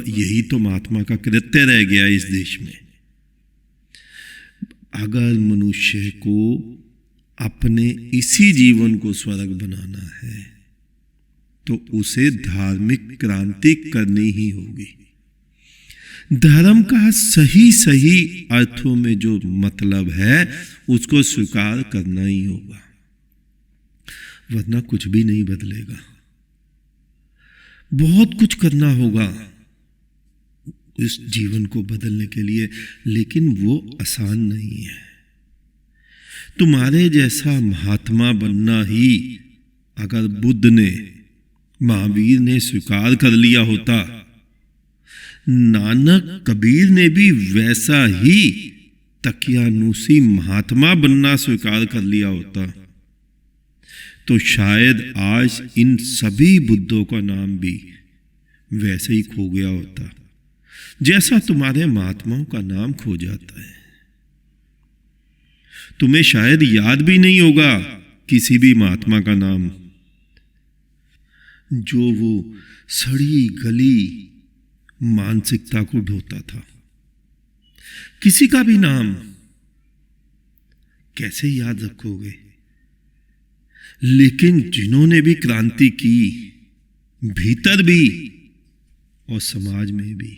यही तो महात्मा का कृत्य रह गया इस देश में। अगर मनुष्य को अपने इसी जीवन को स्वर्ग बनाना है तो उसे धार्मिक क्रांति करनी ही होगी। धर्म का सही सही अर्थों में जो मतलब है उसको स्वीकार करना ही होगा, वरना कुछ भी नहीं बदलेगा। बहुत कुछ करना होगा इस जीवन को बदलने के लिए, लेकिन वो आसान नहीं है। तुम्हारे जैसा महात्मा बनना ही अगर बुद्ध ने, महावीर ने स्वीकार कर लिया होता, नानक कबीर ने भी वैसा ही तकियानूसी महात्मा बनना स्वीकार कर लिया होता, तो शायद आज इन सभी बुद्धों का नाम भी वैसे ही खो गया होता जैसा तुम्हारे महात्माओं का नाम खो जाता है। तुम्हें शायद याद भी नहीं होगा किसी भी महात्मा का नाम जो वो सड़ी गली मानसिकता को ढोता था। किसी का भी नाम कैसे याद रखोगे? लेकिन जिन्होंने भी क्रांति की, भीतर भी और समाज में भी,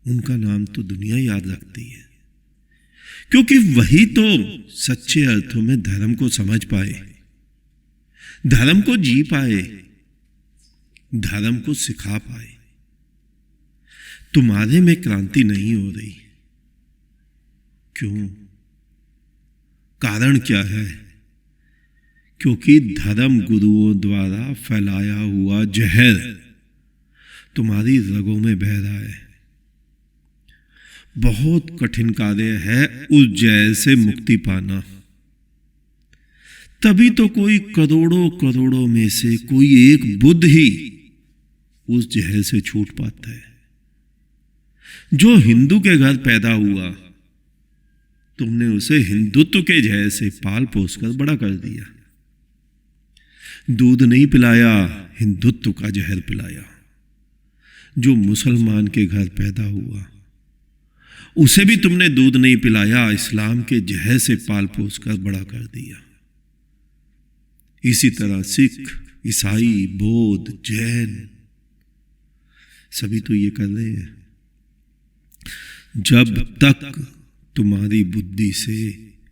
उनका नाम तो दुनिया याद रखती है, क्योंकि वही तो सच्चे अर्थों में धर्म को समझ पाए, धर्म को जी पाए, धर्म को सिखा पाए। तुम्हारे में क्रांति नहीं हो रही, क्यों? कारण क्या है? क्योंकि धर्म गुरुओं द्वारा फैलाया हुआ जहर तुम्हारी रगों में बह रहा है। बहुत कठिन कार्य है उस जहर से मुक्ति पाना। तभी तो कोई करोड़ों करोड़ों में से कोई एक बुद्ध ही उस जहर से छूट पाता है। जो हिंदू के घर पैदा हुआ, तुमने उसे हिंदुत्व के जहर से पाल पोस कर बड़ा कर दिया। दूध नहीं पिलाया, हिंदुत्व का जहर पिलाया। जो मुसलमान के घर पैदा हुआ, उसे भी तुमने दूध नहीं पिलाया, इस्लाम के जहर से पाल पोस कर बड़ा कर दिया। इसी तरह सिख, ईसाई, बौद्ध, जैन सभी तो ये कर रहे हैं। जब तक तुम्हारी बुद्धि से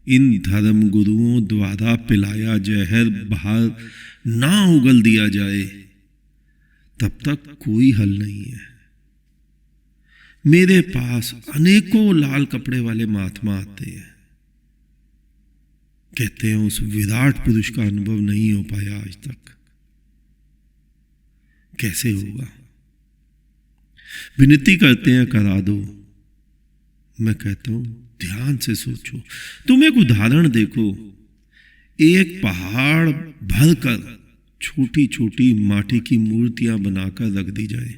इन धर्म गुरुओं द्वारा पिलाया जहर बाहर ना उगल दिया जाए, तब तक कोई हल नहीं है। मेरे पास अनेकों लाल कपड़े वाले महात्मा आते हैं, कहते हैं उस विराट पुरुष का अनुभव नहीं हो पाया आज तक। कैसे होगा? विनती करते हैं करा दो। मैं कहता हूं ध्यान से सोचो। तुम एक उदाहरण देखो, एक पहाड़ भरकर छोटी छोटी माटी की मूर्तियां बनाकर रख दी जाए,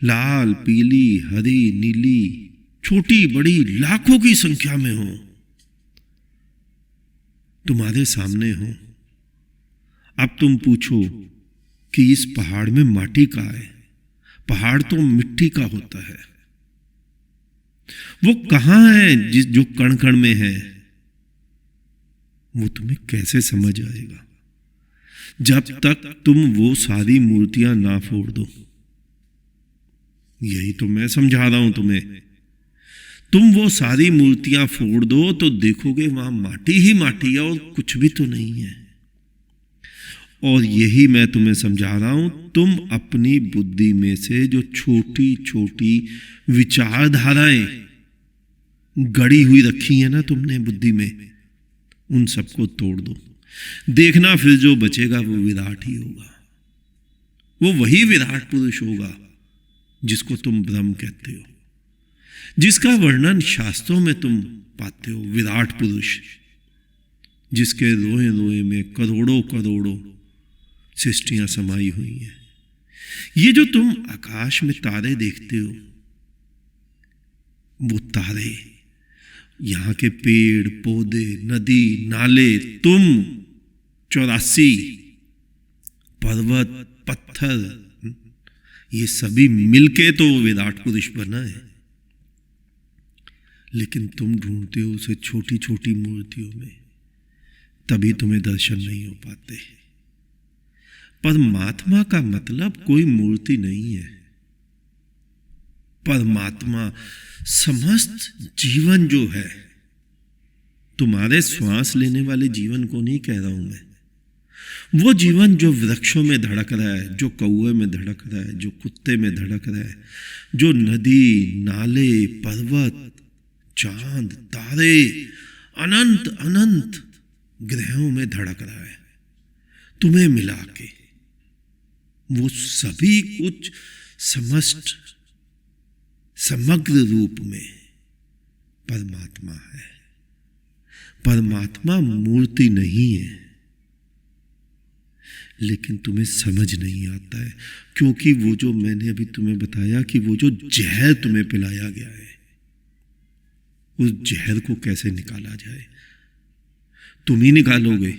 लाल, पीली, हरी, नीली, छोटी बड़ी लाखों की संख्या में हो, तुम्हारे सामने हो। अब तुम पूछो कि इस पहाड़ में माटी का है? पहाड़ तो मिट्टी का होता है। वो कहां है जो कण कण में है? वो तुम्हें कैसे समझ आएगा जब तक तुम वो सारी मूर्तियां ना फोड़ दो। यही तो मैं समझा रहा हूं तुम्हें। तुम वो सारी मूर्तियां फोड़ दो तो देखोगे वहां माटी ही माटी है और कुछ भी तो नहीं है। और यही मैं तुम्हें समझा रहा हूं। तुम अपनी बुद्धि में से जो छोटी छोटी विचारधाराएं गड़ी हुई रखी है ना तुमने बुद्धि में, उन सबको तोड़ दो। देखना फिर जो बचेगा वो विराट ही होगा। वो वही विराट पुरुष होगा जिसको तुम ब्रह्म कहते हो, जिसका वर्णन शास्त्रों में तुम पाते हो। विराट पुरुष जिसके रोए रोए में करोड़ों करोड़ों सृष्टियां समाई हुई हैं। ये जो तुम आकाश में तारे देखते हो, वो तारे, यहां के पेड़ पौधे, नदी नाले, तुम, 84 पर्वत, पत्थर, ये सभी मिलके तो विराट पुरुष बना है। लेकिन तुम ढूंढते हो उसे छोटी छोटी मूर्तियों में, तभी तुम्हें दर्शन नहीं हो पाते। परमात्मा का मतलब कोई मूर्ति नहीं है। परमात्मा समस्त जीवन जो है, तुम्हारे श्वास लेने वाले जीवन को नहीं कह रहा हूं मैं, वो जीवन जो वृक्षों में धड़क रहा है, जो कौए में धड़क रहा है, जो कुत्ते में धड़क रहा है, जो नदी नाले पर्वत चांद तारे अनंत अनंत ग्रहों में धड़क रहा है, तुम्हें मिला के वो सभी कुछ समस्त समग्र रूप में परमात्मा है। परमात्मा मूर्ति नहीं है, लेकिन तुम्हें समझ नहीं आता है, क्योंकि वो जो मैंने अभी तुम्हें बताया कि वो जो जहर तुम्हें पिलाया गया है, उस जहर को कैसे निकाला जाए तुम ही निकालोगे।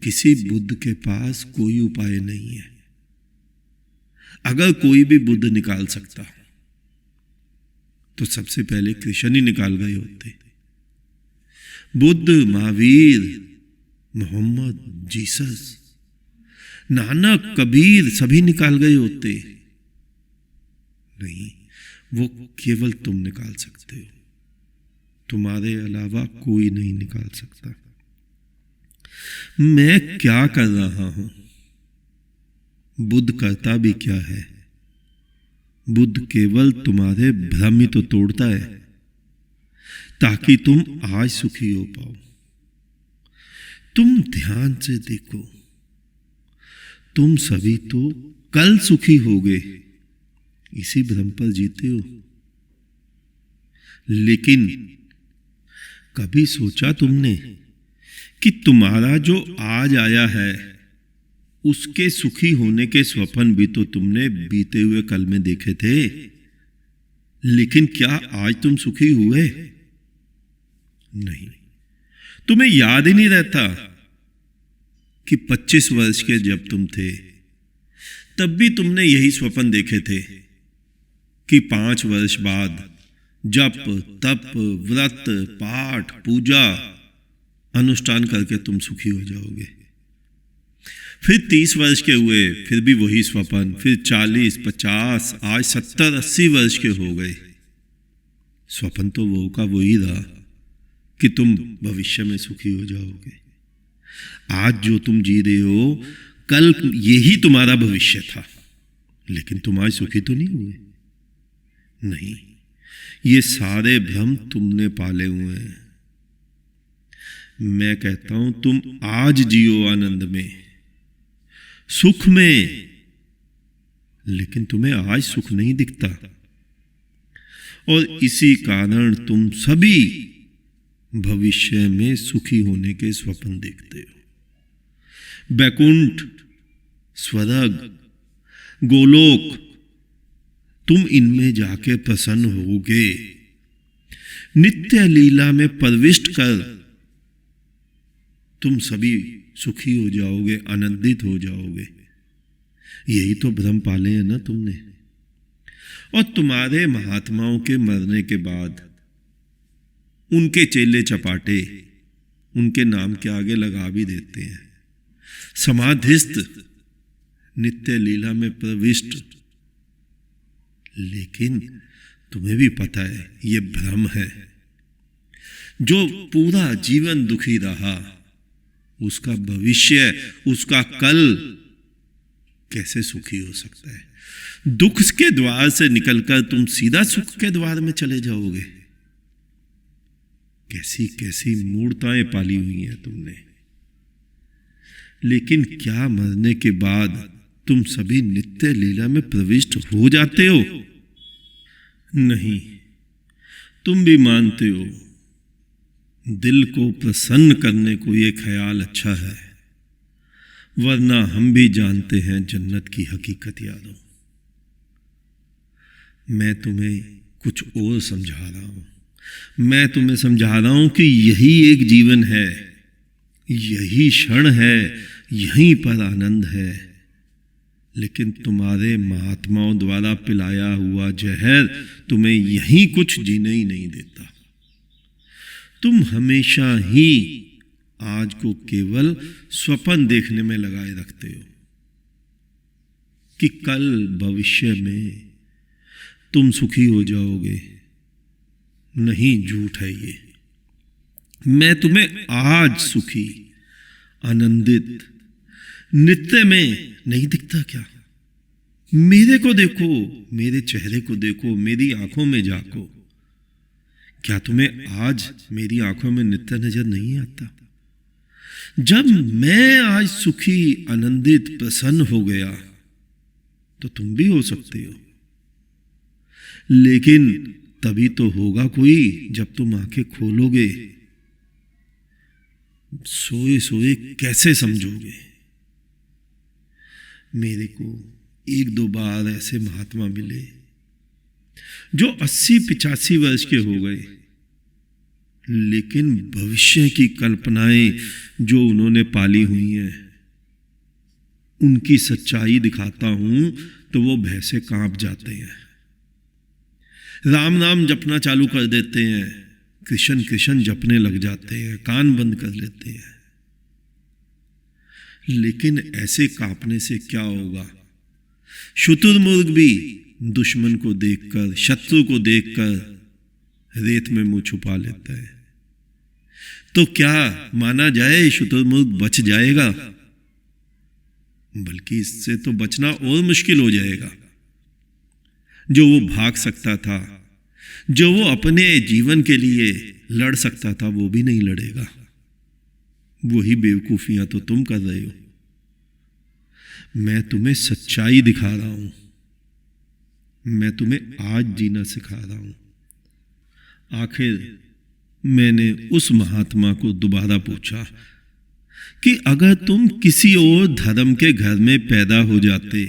किसी बुद्ध के पास कोई उपाय नहीं है। अगर कोई भी बुद्ध निकाल सकता तो सबसे पहले कृष्ण ही निकाल गए होते। बुद्ध, महावीर, मोहम्मद, जीसस, नानक, कबीर सभी निकाल गए होते। नहीं, वो केवल तुम निकाल सकते हो, तुम्हारे अलावा कोई नहीं निकाल सकता। मैं क्या कर रहा हूं? बुद्ध करता भी क्या है? बुद्ध केवल तुम्हारे भ्रम ही तो तोड़ता है, ताकि तुम आज सुखी हो पाओ। तुम ध्यान से देखो, तुम सभी तो कल सुखी होगे, इसी भ्रम पर जीते हो। लेकिन कभी सोचा तुमने कि तुम्हारा जो आज आया है, उसके सुखी होने के स्वप्न भी तो तुमने बीते हुए कल में देखे थे। लेकिन क्या आज तुम सुखी हुए? नहीं। तुम्हें याद ही नहीं रहता कि 25 वर्ष के जब तुम थे, तब भी तुमने यही स्वप्न देखे थे कि 5 वर्ष बाद जप तप व्रत पाठ पूजा अनुष्ठान करके तुम सुखी हो जाओगे। फिर 30 वर्ष के हुए, फिर भी वही स्वप्न, फिर 40 50, आज 70 80 वर्ष के हो गए। स्वप्न तो वो का वही रहा कि तुम भविष्य में सुखी हो जाओगे। आज जो तुम जी रहे हो, कल यही तुम्हारा भविष्य था, लेकिन तुम आज सुखी तो नहीं हुए। नहीं, ये सारे भ्रम तुमने पाले हुए हैं। मैं कहता हूं तुम आज जियो आनंद में, सुख में, लेकिन तुम्हें आज सुख नहीं दिखता। और इसी कारण तुम सभी भविष्य में सुखी होने के स्वप्न देखते हो। बैकुंठ, स्वर्ग, गोलोक, तुम इनमें जाके प्रसन्न होगे। नित्य लीला में प्रविष्ट कर तुम सभी सुखी हो जाओगे, आनंदित हो जाओगे। यही तो भ्रम पाले हैं ना तुमने। और तुम्हारे महात्माओं के मरने के बाद उनके चेले चपाटे उनके नाम के आगे लगा भी देते हैं, समाधिस्थ, नित्य लीला में प्रविष्ट। लेकिन तुम्हें भी पता है ये भ्रम है। जो पूरा जीवन दुखी रहा, उसका भविष्य, उसका कल कैसे सुखी हो सकता है? दुख के द्वार से निकलकर तुम सीधा सुख के द्वार में चले जाओगे। कैसी कैसी मूर्ताएं पाली हुई हैं तुमने। लेकिन क्या मरने के बाद तुम सभी नित्य लीला में प्रविष्ट हो जाते हो? नहीं, तुम भी मानते हो दिल को प्रसन्न करने को ये ख्याल अच्छा है, वरना हम भी जानते हैं जन्नत की हकीकत यादों। मैं तुम्हें कुछ और समझा रहा हूं। मैं तुम्हें समझा रहा हूं कि यही एक जीवन है, यही क्षण है, यहीं पर आनंद है। लेकिन तुम्हारे महात्माओं द्वारा पिलाया हुआ जहर तुम्हें यहीं कुछ जीने ही नहीं देता। तुम हमेशा ही आज को केवल स्वप्न देखने में लगाए रखते हो कि कल भविष्य में तुम सुखी हो जाओगे। नहीं, झूठ है ये। मैं तुम्हें आज सुखी, आनंदित, नित्य में नहीं दिखता क्या? मेरे को देखो, मेरे चेहरे को देखो, मेरी आंखों में झांको। क्या तुम्हें आज मेरी आंखों में नित्य नजर नहीं आता? जब मैं आज सुखी, आनंदित, प्रसन्न हो गया तो तुम भी हो सकते हो। लेकिन तभी तो होगा कोई जब तुम आंखें खोलोगे। सोए सोए कैसे समझोगे? मेरे को 1-2 बार ऐसे महात्मा मिले जो 80-85 वर्ष के हो गए, लेकिन भविष्य की कल्पनाएं जो उन्होंने पाली हुई हैं, उनकी सच्चाई दिखाता हूं तो वो भय से कांप जाते हैं। राम नाम जपना चालू कर देते हैं, कृष्ण कृष्ण जपने लग जाते हैं, कान बंद कर लेते हैं। लेकिन ऐसे कांपने से क्या होगा? शुतुरमुर्ग भी दुश्मन को देखकर, शत्रु को देखकर रेत में मुंह छुपा लेता है। तो क्या माना जाए शुतुरमुर्ग बच जाएगा? बल्कि इससे तो बचना और मुश्किल हो जाएगा। जो वो भाग सकता था, जो वो अपने जीवन के लिए लड़ सकता था, वो भी नहीं लड़ेगा। वही बेवकूफियां तो तुम कर रहे हो। मैं तुम्हें सच्चाई दिखा रहा हूं, मैं तुम्हें आज जीना सिखा रहा हूं। आखिर मैंने उस महात्मा को दोबारा पूछा कि अगर तुम किसी और धर्म के घर में पैदा हो जाते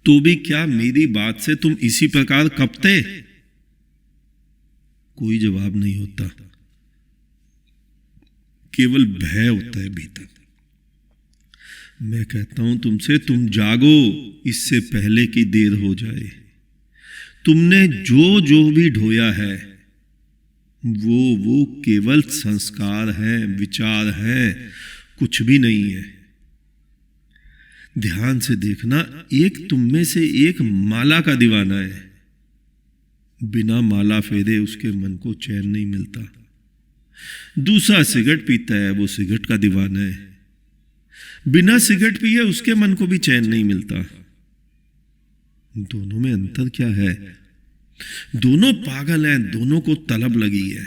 तो भी क्या मेरी बात से तुम इसी प्रकार कपते? कोई जवाब नहीं होता, केवल भय होता है भीतर। मैं कहता हूं तुमसे, तुम जागो, इससे पहले कि देर हो जाए। तुमने जो जो भी ढोया है वो केवल संस्कार है, विचार है, कुछ भी नहीं है। ध्यान से देखना, एक तुम में से एक माला का दीवाना है। बिना माला फेरे उसके मन को चैन नहीं मिलता। दूसरा सिगरेट पीता है, वो सिगरेट का दीवाना है। बिना सिगरेट पिए उसके मन को भी चैन नहीं मिलता। दोनों में अंतर क्या है? दोनों पागल हैं, दोनों को तलब लगी है।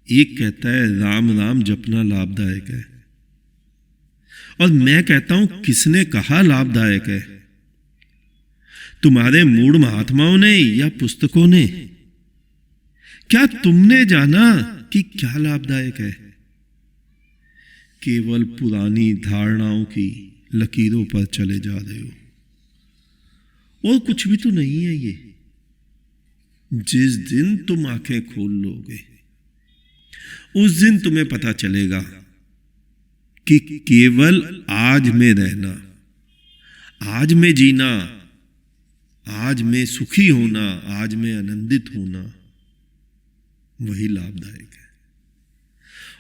एक कहता है राम राम जपना लाभदायक है, और मैं कहता हूं किसने कहा लाभदायक है? तुम्हारे मूढ़ महात्माओं ने या पुस्तकों ने? क्या तुमने जाना कि क्या लाभदायक है? केवल पुरानी धारणाओं की लकीरों पर चले जा रहे हो, और कुछ भी तो नहीं है ये। जिस दिन तुम आंखें खोल लोगे, उस दिन तुम्हें पता चलेगा कि केवल आज में रहना, आज में जीना, आज में सुखी होना, आज में आनंदित होना, वही लाभदायक है।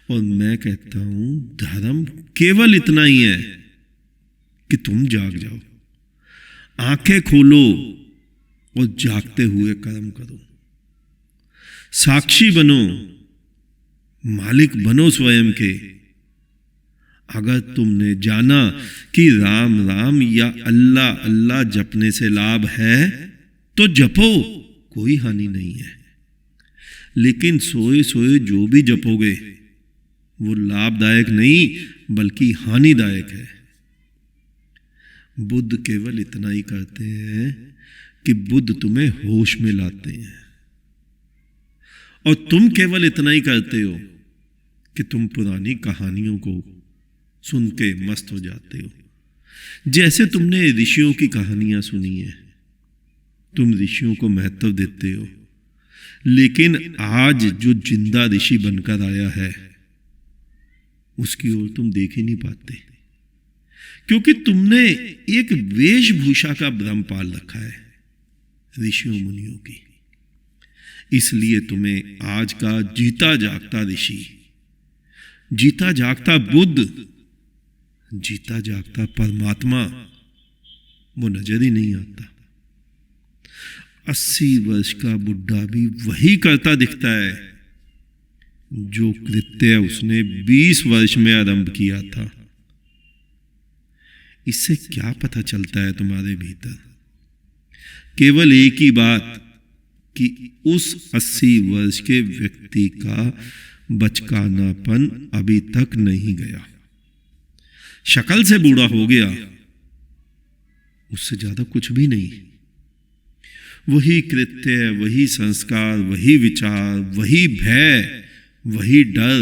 और मैं कहता हूं धर्म केवल इतना ही है कि तुम जाग जाओ, आंखें खोलो और जागते हुए कर्म करो। साक्षी बनो, मालिक बनो स्वयं के। अगर तुमने जाना कि राम राम या अल्लाह अल्लाह जपने से लाभ है तो जपो, कोई हानि नहीं है। लेकिन सोए सोए जो भी जपोगे वो लाभदायक नहीं बल्कि हानिदायक है। बुद्ध केवल इतना ही करते हैं कि बुद्ध तुम्हें होश में लाते हैं, और तुम केवल इतना ही करते हो कि तुम पुरानी कहानियों को सुन के मस्त हो जाते हो। जैसे तुमने ऋषियों की कहानियां सुनी है, तुम ऋषियों को महत्व देते हो, लेकिन आज जो जिंदा ऋषि बनकर आया है उसकी ओर तुम देख ही नहीं पाते, क्योंकि तुमने एक वेशभूषा का भ्रम पाल रखा है ऋषियों मुनियों की। इसलिए तुम्हें आज का जीता जागता ऋषि, जीता जागता बुद्ध, जीता जागता परमात्मा वो नजर ही नहीं आता। 80 वर्ष का बुढ़ा भी वही करता दिखता है जो कृत्य उसने 20 वर्ष में आरंभ किया था। इससे क्या पता चलता है तुम्हारे भीतर? केवल एक ही बात कि उस 80 वर्ष के व्यक्ति का बचकानापन अभी तक नहीं गया। शक्ल से बूढ़ा हो गया, उससे ज्यादा कुछ भी नहीं। वही कृत्य, वही संस्कार, वही विचार, वही भय, वही डर,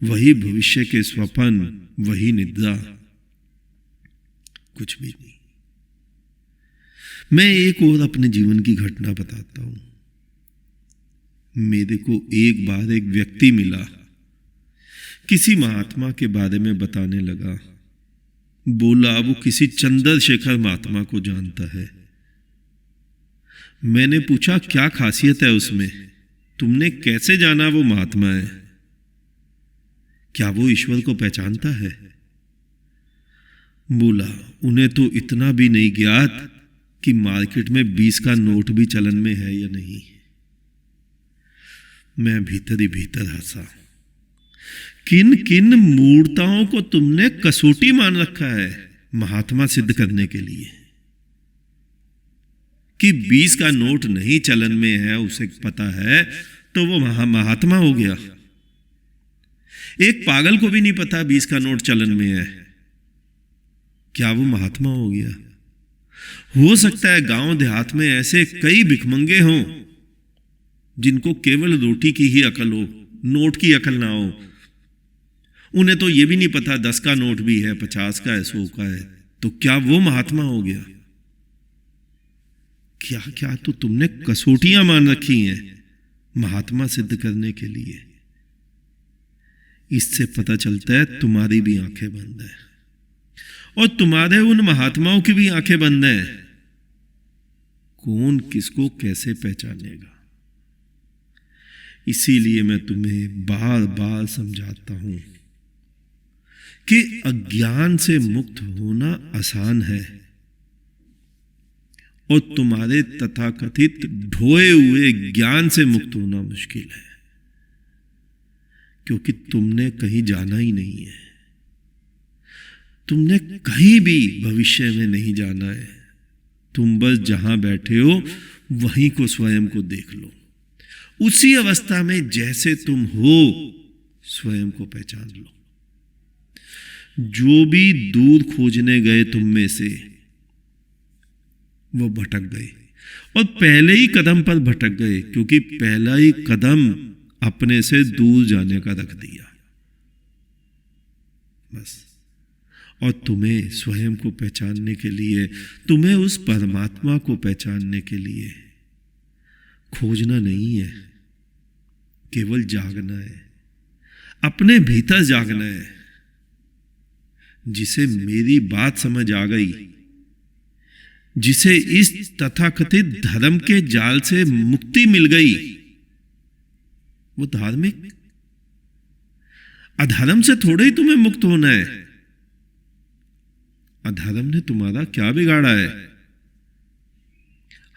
वही भविष्य के स्वप्न, वही निद्रा, कुछ भी नहीं। मैं एक और अपने जीवन की घटना बताता हूं। मेरे को एक बार एक व्यक्ति मिला, किसी महात्मा के बारे में बताने लगा। बोला वो किसी चंद्रशेखर महात्मा को जानता है। मैंने पूछा क्या खासियत है उसमें, तुमने कैसे जाना वो महात्मा है, क्या वो ईश्वर को पहचानता है? बोला उन्हें तो इतना भी नहीं ज्ञात कि मार्केट में 20 का नोट भी चलन में है या नहीं। मैं भीतर ही भीतर हंसा। किन किन मूर्ताओं को तुमने कसौटी मान रखा है महात्मा सिद्ध करने के लिए कि 20 का नोट नहीं चलन में है, उसे पता है तो वो महात्मा हो गया। एक पागल को भी नहीं पता 20 का नोट चलन में है, क्या वो महात्मा हो गया? हो सकता है गांव देहात में ऐसे कई भिखमंगे हों जिनको केवल रोटी की ही अकल हो, नोट की अकल ना हो। उन्हें तो यह भी नहीं पता 10 का नोट भी है, 50 का है, 100 का है, तो क्या वो महात्मा हो गया? क्या क्या तो तुमने कसौटियां मान रखी हैं महात्मा सिद्ध करने के लिए। इससे पता चलता है तुम्हारी भी आंखें बंद है और तुम्हारे उन महात्माओं की भी आंखें बंद हैं। कौन किसको कैसे पहचानेगा? इसीलिए मैं तुम्हें बार बार समझाता हूं कि अज्ञान से मुक्त होना आसान है और तुम्हारे तथाकथित ढोए हुए ज्ञान से मुक्त होना मुश्किल है, क्योंकि तुमने कहीं जाना ही नहीं है। तुमने कहीं भी भविष्य में नहीं जाना है। तुम बस जहां बैठे हो वहीं को स्वयं को देख लो। उसी अवस्था में जैसे तुम हो स्वयं को पहचान लो। जो भी दूर खोजने गए तुम में से वो भटक गए और पहले ही कदम पर भटक गए, क्योंकि पहला ही कदम अपने से दूर जाने का रख दिया बस। और तुम्हें स्वयं को पहचानने के लिए, तुम्हें उस परमात्मा को पहचानने के लिए खोजना नहीं है, केवल जागना है, अपने भीतर जागना है। जिसे मेरी बात समझ आ गई, जिसे इस तथाकथित धर्म के जाल से मुक्ति मिल गई, वो धार्मिक। अधर्म से थोड़े ही तुम्हें मुक्त होना है। अधर्म ने तुम्हारा क्या बिगाड़ा है?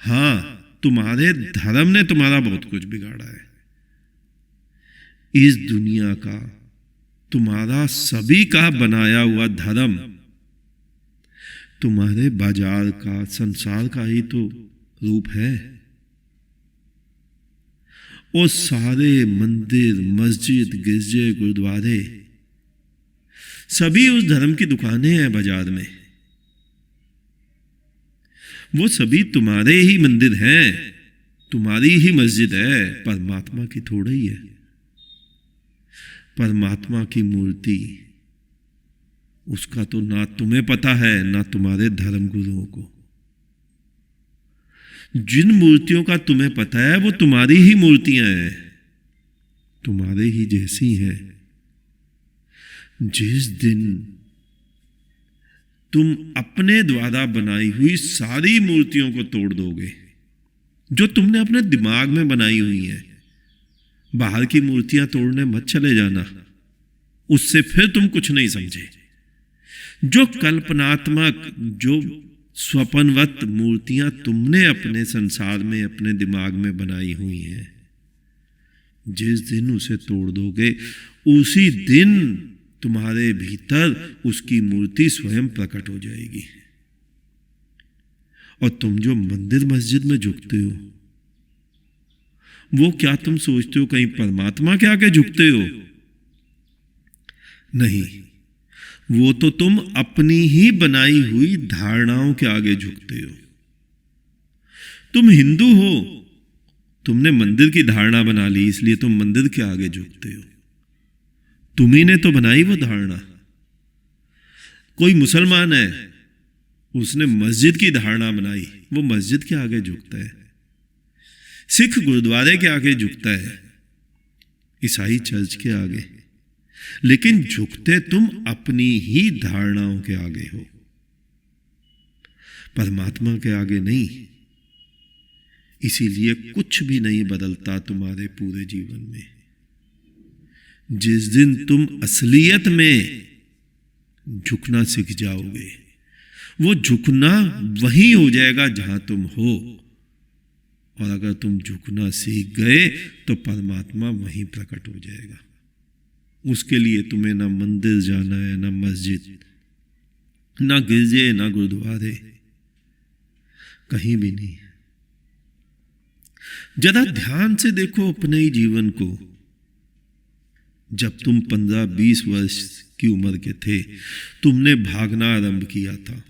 हां, तुम्हारे धर्म ने तुम्हारा बहुत कुछ बिगाड़ा है। इस दुनिया का, तुम्हारा सभी का बनाया हुआ धर्म तुम्हारे बाजार का, संसार का ही तो रूप है। और सारे मंदिर, मस्जिद, गिरजे, गुरुद्वारे सभी उस धर्म की दुकानें हैं बाजार में। वो सभी तुम्हारे ही मंदिर हैं, तुम्हारी ही मस्जिद है, परमात्मा की थोड़ा ही है। परमात्मा की मूर्ति, उसका तो ना तुम्हें पता है ना तुम्हारे धर्म गुरुओं को। जिन मूर्तियों का तुम्हें पता है वो तुम्हारी ही मूर्तियां हैं, तुम्हारे ही जैसी हैं। जिस दिन तुम अपने द्वारा बनाई हुई सारी मूर्तियों को तोड़ दोगे, जो तुमने अपने दिमाग में बनाई हुई हैं। बाहर की मूर्तियां तोड़ने मत चले जाना, उससे फिर तुम कुछ नहीं समझे। जो कल्पनात्मक, जो स्वप्नवत मूर्तियां तुमने अपने संसार में, अपने दिमाग में बनाई हुई हैं, जिस दिन उसे तोड़ दोगे उसी दिन तुम्हारे भीतर उसकी मूर्ति स्वयं प्रकट हो जाएगी। और तुम जो मंदिर मस्जिद में झुकते हो, वो क्या तुम सोचते हो कहीं परमात्मा के आगे झुकते हो? नहीं, वो तो तुम अपनी ही बनाई हुई धारणाओं के आगे झुकते हो। तुम हिंदू हो, तुमने मंदिर की धारणा बना ली, इसलिए तुम मंदिर के आगे झुकते हो। तुम्ही ने तो बनाई वो धारणा। कोई मुसलमान है, उसने मस्जिद की धारणा बनाई, वो मस्जिद के आगे झुकता है। सिख गुरुद्वारे के आगे झुकता है, ईसाई चर्च के आगे। लेकिन झुकते तुम अपनी ही धारणाओं के आगे हो, परमात्मा के आगे नहीं। इसीलिए कुछ भी नहीं बदलता तुम्हारे पूरे जीवन में। जिस दिन तुम असलियत में झुकना सीख जाओगे, वो झुकना वहीं हो जाएगा जहां तुम हो। और अगर तुम झुकना सीख गए तो परमात्मा वहीं प्रकट हो जाएगा। उसके लिए तुम्हें ना मंदिर जाना है, ना मस्जिद, ना गिरजे, ना गुरुद्वारे, कहीं भी नहीं। जरा ध्यान से देखो अपने ही जीवन को। जब तुम 15-20 वर्ष की उम्र के थे, तुमने भागना आरंभ किया था।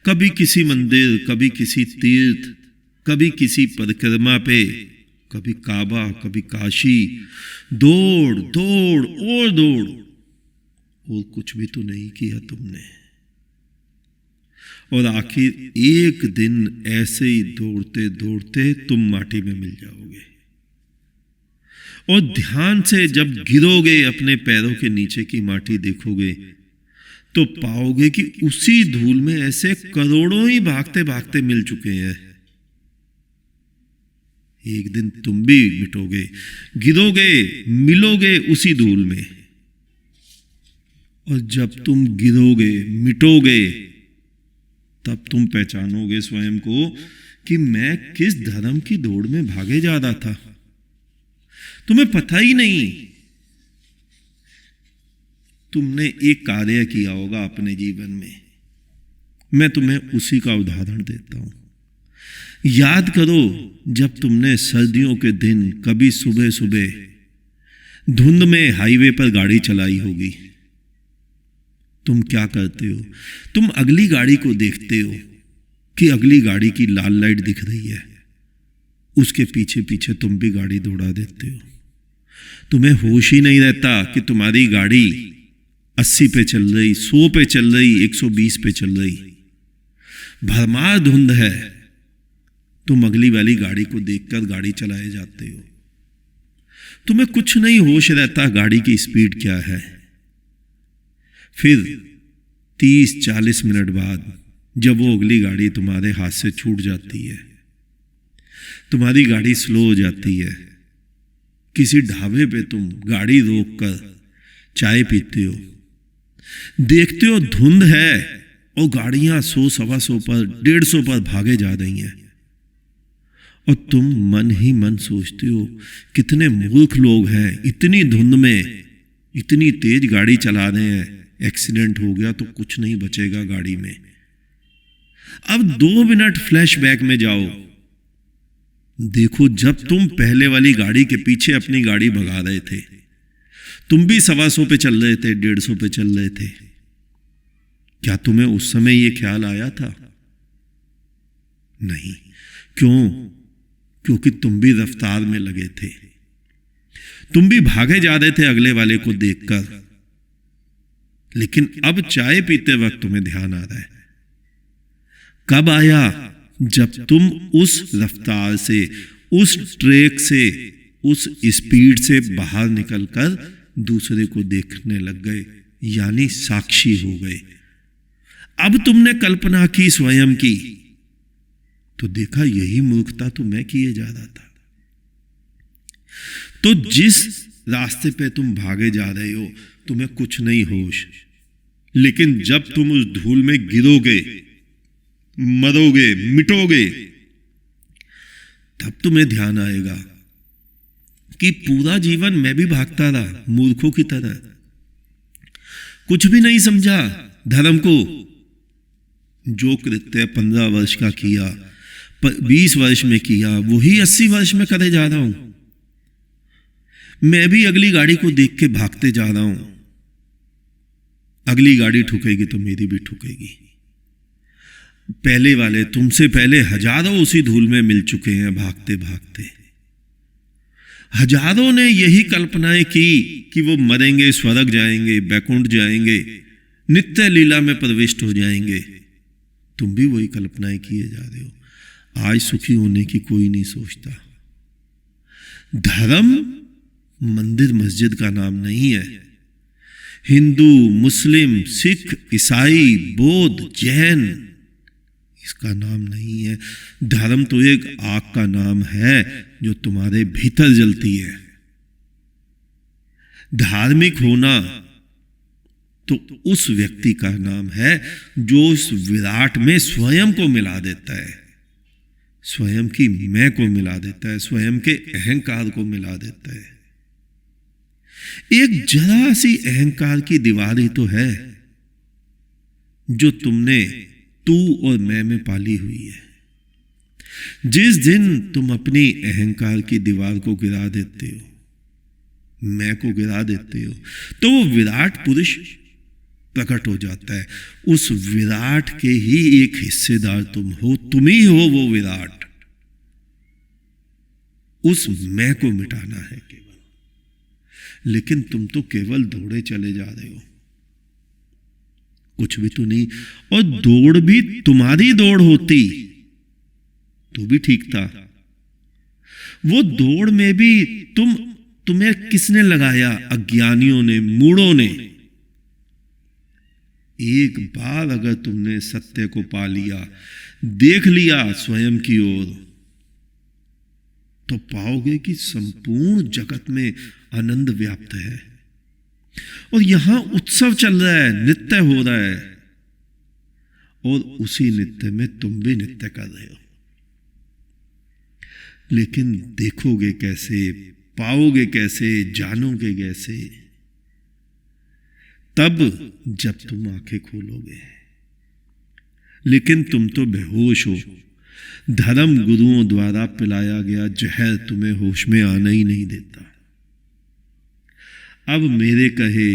कभी किसी मंदिर, कभी किसी तीर्थ, कभी किसी परिक्रमा पे, कभी काबा, कभी काशी। दौड़ दौड़ और दौड़, और कुछ भी तो नहीं किया तुमने। और आखिर एक दिन ऐसे ही दौड़ते दौड़ते तुम माटी में मिल जाओगे। और ध्यान से जब गिरोगे, अपने पैरों के नीचे की माटी देखोगे, तो पाओगे कि उसी धूल में ऐसे करोड़ों ही भागते भागते मिल चुके हैं। एक दिन तुम भी मिटोगे, गिरोगे, मिलोगे उसी धूल में। और जब तुम गिरोगे, मिटोगे, तब तुम पहचानोगे स्वयं को कि मैं किस धर्म की दौड़ में भागे जा रहा था। तुम्हें पता ही नहीं। तुमने एक कार्य किया होगा अपने जीवन में, मैं तुम्हें उसी का उदाहरण देता हूं। याद करो, जब तुमने सर्दियों के दिन कभी सुबह सुबह धुंध में हाईवे पर गाड़ी चलाई होगी, तुम क्या करते हो? तुम अगली गाड़ी को देखते हो कि अगली गाड़ी की लाल लाइट दिख रही है, उसके पीछे पीछे तुम भी गाड़ी दौड़ा देते हो। तुम्हें होश ही नहीं रहता कि तुम्हारी गाड़ी 80 पे चल रही, 100 पे चल रही, 120 पे चल रही। भरमार धुंध है, तुम अगली वाली गाड़ी को देखकर गाड़ी चलाए जाते हो। तुम्हें कुछ नहीं होश रहता गाड़ी की स्पीड क्या है। फिर 30-40 मिनट बाद जब वो अगली गाड़ी तुम्हारे हाथ से छूट जाती है, तुम्हारी गाड़ी स्लो हो जाती है, किसी ढाबे पे तुम गाड़ी रोककर चाय पीते हो, देखते हो धुंध है और गाड़ियां 100-125 पर, 150 पर भागे जा रही हैं। और तुम मन ही मन सोचते हो कितने मूर्ख लोग हैं, इतनी धुंध में इतनी तेज गाड़ी चला रहे हैं, एक्सीडेंट हो गया तो कुछ नहीं बचेगा गाड़ी में। अब 2 मिनट फ्लैशबैक में जाओ, देखो जब तुम पहले वाली गाड़ी के पीछे अपनी गाड़ी भगा रहे थे, तुम भी 125 पे चल रहे थे, 150 पे चल रहे थे। क्या तुम्हें उस समय ये ख्याल आया था? नहीं। क्यों? क्योंकि तुम भी रफ्तार में लगे थे, तुम भी भागे जा रहे थे अगले वाले को देखकर। लेकिन अब चाय पीते वक्त तुम्हें ध्यान आ रहा है। कब आया? जब तुम उस रफ्तार से, उस ट्रैक से, उस स्पीड से बाहर निकलकर दूसरे को देखने लग गए, यानी साक्षी हो गए। अब तुमने कल्पना की स्वयं की तो देखा यही मूर्खता तो मैं किए जा रहा था। तो जिस रास्ते पे तुम भागे जा रहे हो तुम्हें कुछ नहीं होश, लेकिन जब तुम उस धूल में गिरोगे, मरोगे, मिटोगे, तब तुम्हें ध्यान आएगा कि पूरा जीवन मैं भी भागता रहा मूर्खों की तरह, कुछ भी नहीं समझा धर्म को। जो कृत्य 15 वर्ष का किया, 20 वर्ष में किया, वही 80 वर्ष में करे जा रहा हूं। मैं भी अगली गाड़ी को देख के भागते जा रहा हूं। अगली गाड़ी ठुकेगी तो मेरी भी ठुकेगी। पहले वाले तुमसे पहले हजारों उसी धूल में मिल चुके हैं भागते भागते। हजारों ने यही कल्पनाएं की कि वो मरेंगे, स्वर्ग जाएंगे, बैकुंठ जाएंगे, नित्य लीला में प्रविष्ट हो जाएंगे। तुम भी वही कल्पनाएं किए जा रहे हो। आज सुखी होने की कोई नहीं सोचता। धर्म मंदिर मस्जिद का नाम नहीं है। हिंदू, मुस्लिम, सिख, ईसाई, बौद्ध, जैन इसका नाम नहीं है। धर्म तो एक आग का नाम है जो तुम्हारे भीतर जलती है। धार्मिक होना तो उस व्यक्ति का नाम है जो उस विराट में स्वयं को मिला देता है, स्वयं की मैं को मिला देता है, स्वयं के अहंकार को मिला देता है। एक जरा सी अहंकार की दीवार ही तो है जो तुमने तू और मैं में पाली हुई है। जिस दिन तुम अपनी अहंकार की दीवार को गिरा देते हो, मैं को गिरा देते हो, तो वो विराट पुरुष प्रकट हो जाता है। उस विराट के ही एक हिस्सेदार तुम हो, तुम ही हो वो विराट। उस मैं को मिटाना है केवल। लेकिन तुम तो केवल दौड़े चले जा रहे हो, कुछ भी तो नहीं। और दौड़ भी तुम्हारी दौड़ होती तो भी ठीक था। वो दौड़ में भी तुम्हें किसने लगाया? अज्ञानियों ने, मूढ़ों ने। एक बार अगर तुमने सत्य को पा लिया, देख लिया स्वयं की ओर, तो पाओगे कि संपूर्ण जगत में आनंद व्याप्त है और यहां उत्सव चल रहा है, नृत्य हो रहा है, और उसी नृत्य में तुम भी नृत्य कर रहे हो। लेकिन देखोगे कैसे, पाओगे कैसे, जानोगे कैसे? तब जब तुम आंखें खोलोगे। लेकिन तुम तो बेहोश हो। धर्म गुरुओं द्वारा पिलाया गया जहर तुम्हें होश में आना ही नहीं देता। अब मेरे कहे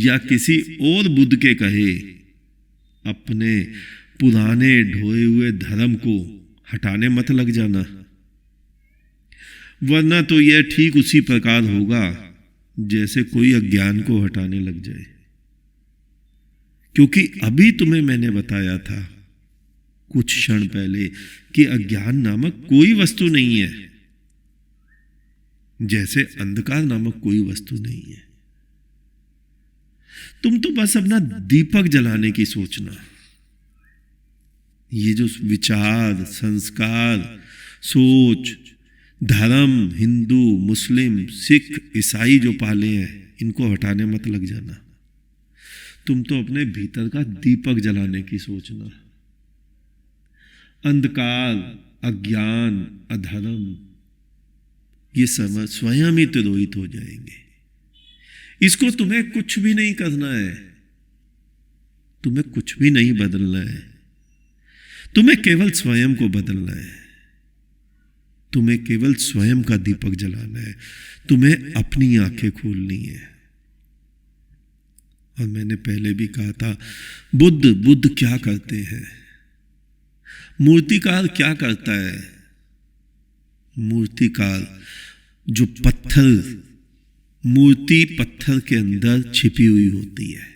या किसी और बुद्ध के कहे अपने पुराने ढोए हुए धर्म को हटाने मत लग जाना, वरना तो यह ठीक उसी प्रकार होगा जैसे कोई अज्ञान को हटाने लग जाए। क्योंकि अभी तुम्हें मैंने बताया था कुछ क्षण पहले कि अज्ञान नामक कोई वस्तु नहीं है, जैसे अंधकार नामक कोई वस्तु नहीं है। तुम तो बस अपना दीपक जलाने की सोचना। ये जो विचार, संस्कार, सोच, धर्म, हिंदू, मुस्लिम, सिख, ईसाई जो पाले हैं, इनको हटाने मत लग जाना। तुम तो अपने भीतर का दीपक जलाने की सोचना। अंधकार, अज्ञान, अधर्म, ये सब स्वयं ही तिरोहित हो जाएंगे। इसको तुम्हें कुछ भी नहीं करना है, तुम्हें कुछ भी नहीं बदलना है। तुम्हें केवल स्वयं को बदलना है, तुम्हें केवल स्वयं का दीपक जलाना है, तुम्हें अपनी आंखें खोलनी है। और मैंने पहले भी कहा था, बुद्ध क्या करते हैं? मूर्तिकार क्या करता है? मूर्तिकार जो मूर्ति पत्थर के अंदर छिपी हुई होती है,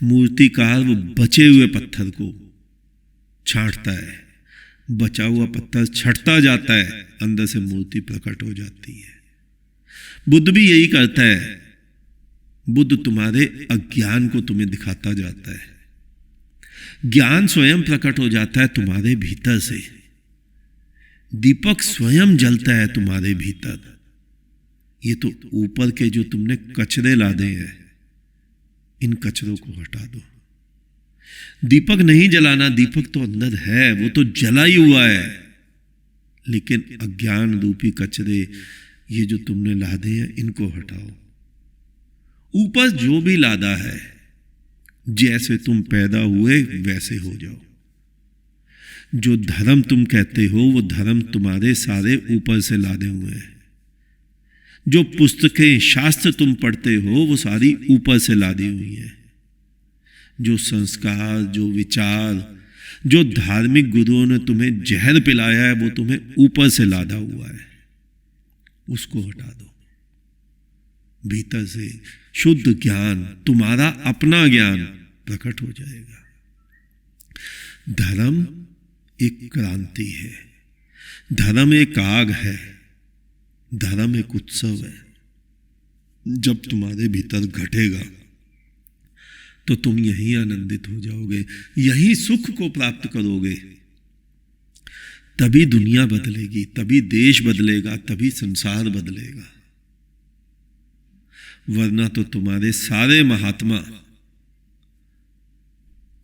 मूर्तिकार वो बचे हुए पत्थर को छांटता है, बचा हुआ पत्थर छटता जाता है, अंदर से मूर्ति प्रकट हो जाती है। बुद्ध भी यही करता है। बुद्ध तुम्हारे अज्ञान को तुम्हें दिखाता जाता है। ज्ञान स्वयं प्रकट हो जाता है तुम्हारे भीतर से। दीपक स्वयं जलता है तुम्हारे भीतर। ये तो ऊपर के जो तुमने कचरे लादे हैं, इन कचरों को हटा दो। दीपक नहीं जलाना, दीपक तो अंदर है, वो तो जला ही हुआ है, लेकिन अज्ञान रूपी कचरे ये जो तुमने लादे हैं इनको हटाओ। ऊपर जो भी लादा है, जैसे तुम पैदा हुए वैसे हो जाओ। जो धर्म तुम कहते हो वो धर्म तुम्हारे सारे ऊपर से लादे हुए हैं। जो पुस्तकें शास्त्र तुम पढ़ते हो वो सारी ऊपर से लादी हुई हैं। जो संस्कार, जो विचार, जो धार्मिक गुरुओं ने तुम्हें जहर पिलाया है वो तुम्हें ऊपर से लादा हुआ है, उसको हटा दो। भीतर से शुद्ध ज्ञान, तुम्हारा अपना ज्ञान प्रकट हो जाएगा। धर्म एक क्रांति है, धर्म एक आग है, धर्म एक उत्सव है। जब तुम्हारे भीतर घटेगा तो तुम यहीं आनंदित हो जाओगे, यहीं सुख को प्राप्त करोगे। तभी दुनिया बदलेगी, तभी देश बदलेगा, तभी संसार बदलेगा। वरना तो तुम्हारे सारे महात्मा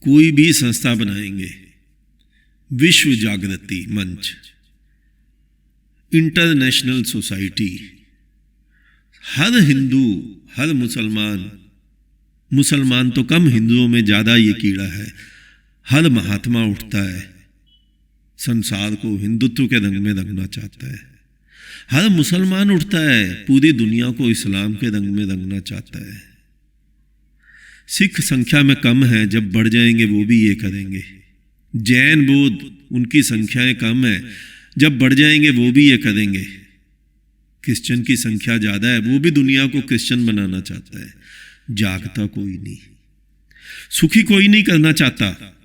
कोई भी संस्था बनाएंगे, विश्व जागृति मंच, इंटरनेशनल सोसाइटी, हर हिंदू, हर मुसलमान तो कम, हिंदुओं में ज्यादा ये कीड़ा है। हर महात्मा उठता है, संसार को हिंदुत्व के रंग में रंगना चाहता है। हर मुसलमान उठता है, पूरी दुनिया को इस्लाम के रंग में रंगना चाहता है। सिख संख्या में कम है, जब बढ़ जाएंगे वो भी ये करेंगे। जैन, बौद्ध, उनकी संख्याएं कम है, जब बढ़ जाएंगे वो भी ये करेंगे। क्रिश्चियन की संख्या ज्यादा है, वो भी दुनिया को क्रिश्चियन बनाना चाहता है। जागता कोई नहीं, सुखी कोई नहीं करना चाहता।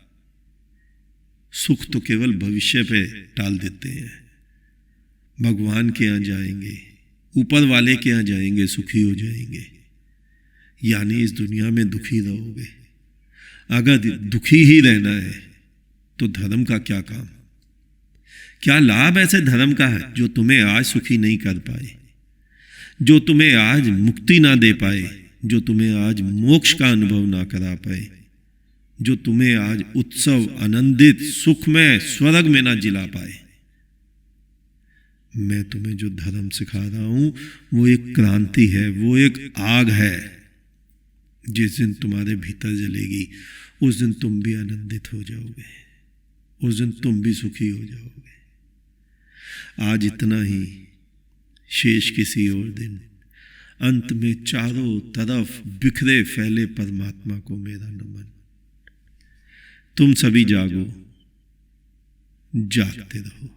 सुख तो केवल भविष्य पे टाल देते हैं। भगवान के यहाँ जाएंगे, ऊपर वाले के यहाँ जाएंगे, सुखी हो जाएंगे। यानी इस दुनिया में दुखी रहोगे। अगर दुखी ही रहना है तो धर्म का क्या काम, क्या लाभ ऐसे धर्म का है जो तुम्हें आज सुखी नहीं कर पाए, जो तुम्हें आज मुक्ति ना दे पाए, जो तुम्हें आज मोक्ष का अनुभव ना करा पाए, जो तुम्हें आज उत्सव, आनंदित, सुखमय स्वर्ग में ना जिला पाए। मैं तुम्हें जो धर्म सिखा रहा हूं वो एक क्रांति है, वो एक आग है। जिस दिन तुम्हारे भीतर जलेगी उस दिन तुम भी आनंदित हो जाओगे, उस दिन तुम भी सुखी हो जाओगे। आज इतना ही, शेष किसी और दिन। अंत में चारों तरफ बिखरे फैले परमात्मा को मेरा नमन। तुम सभी जागो, जागते रहो।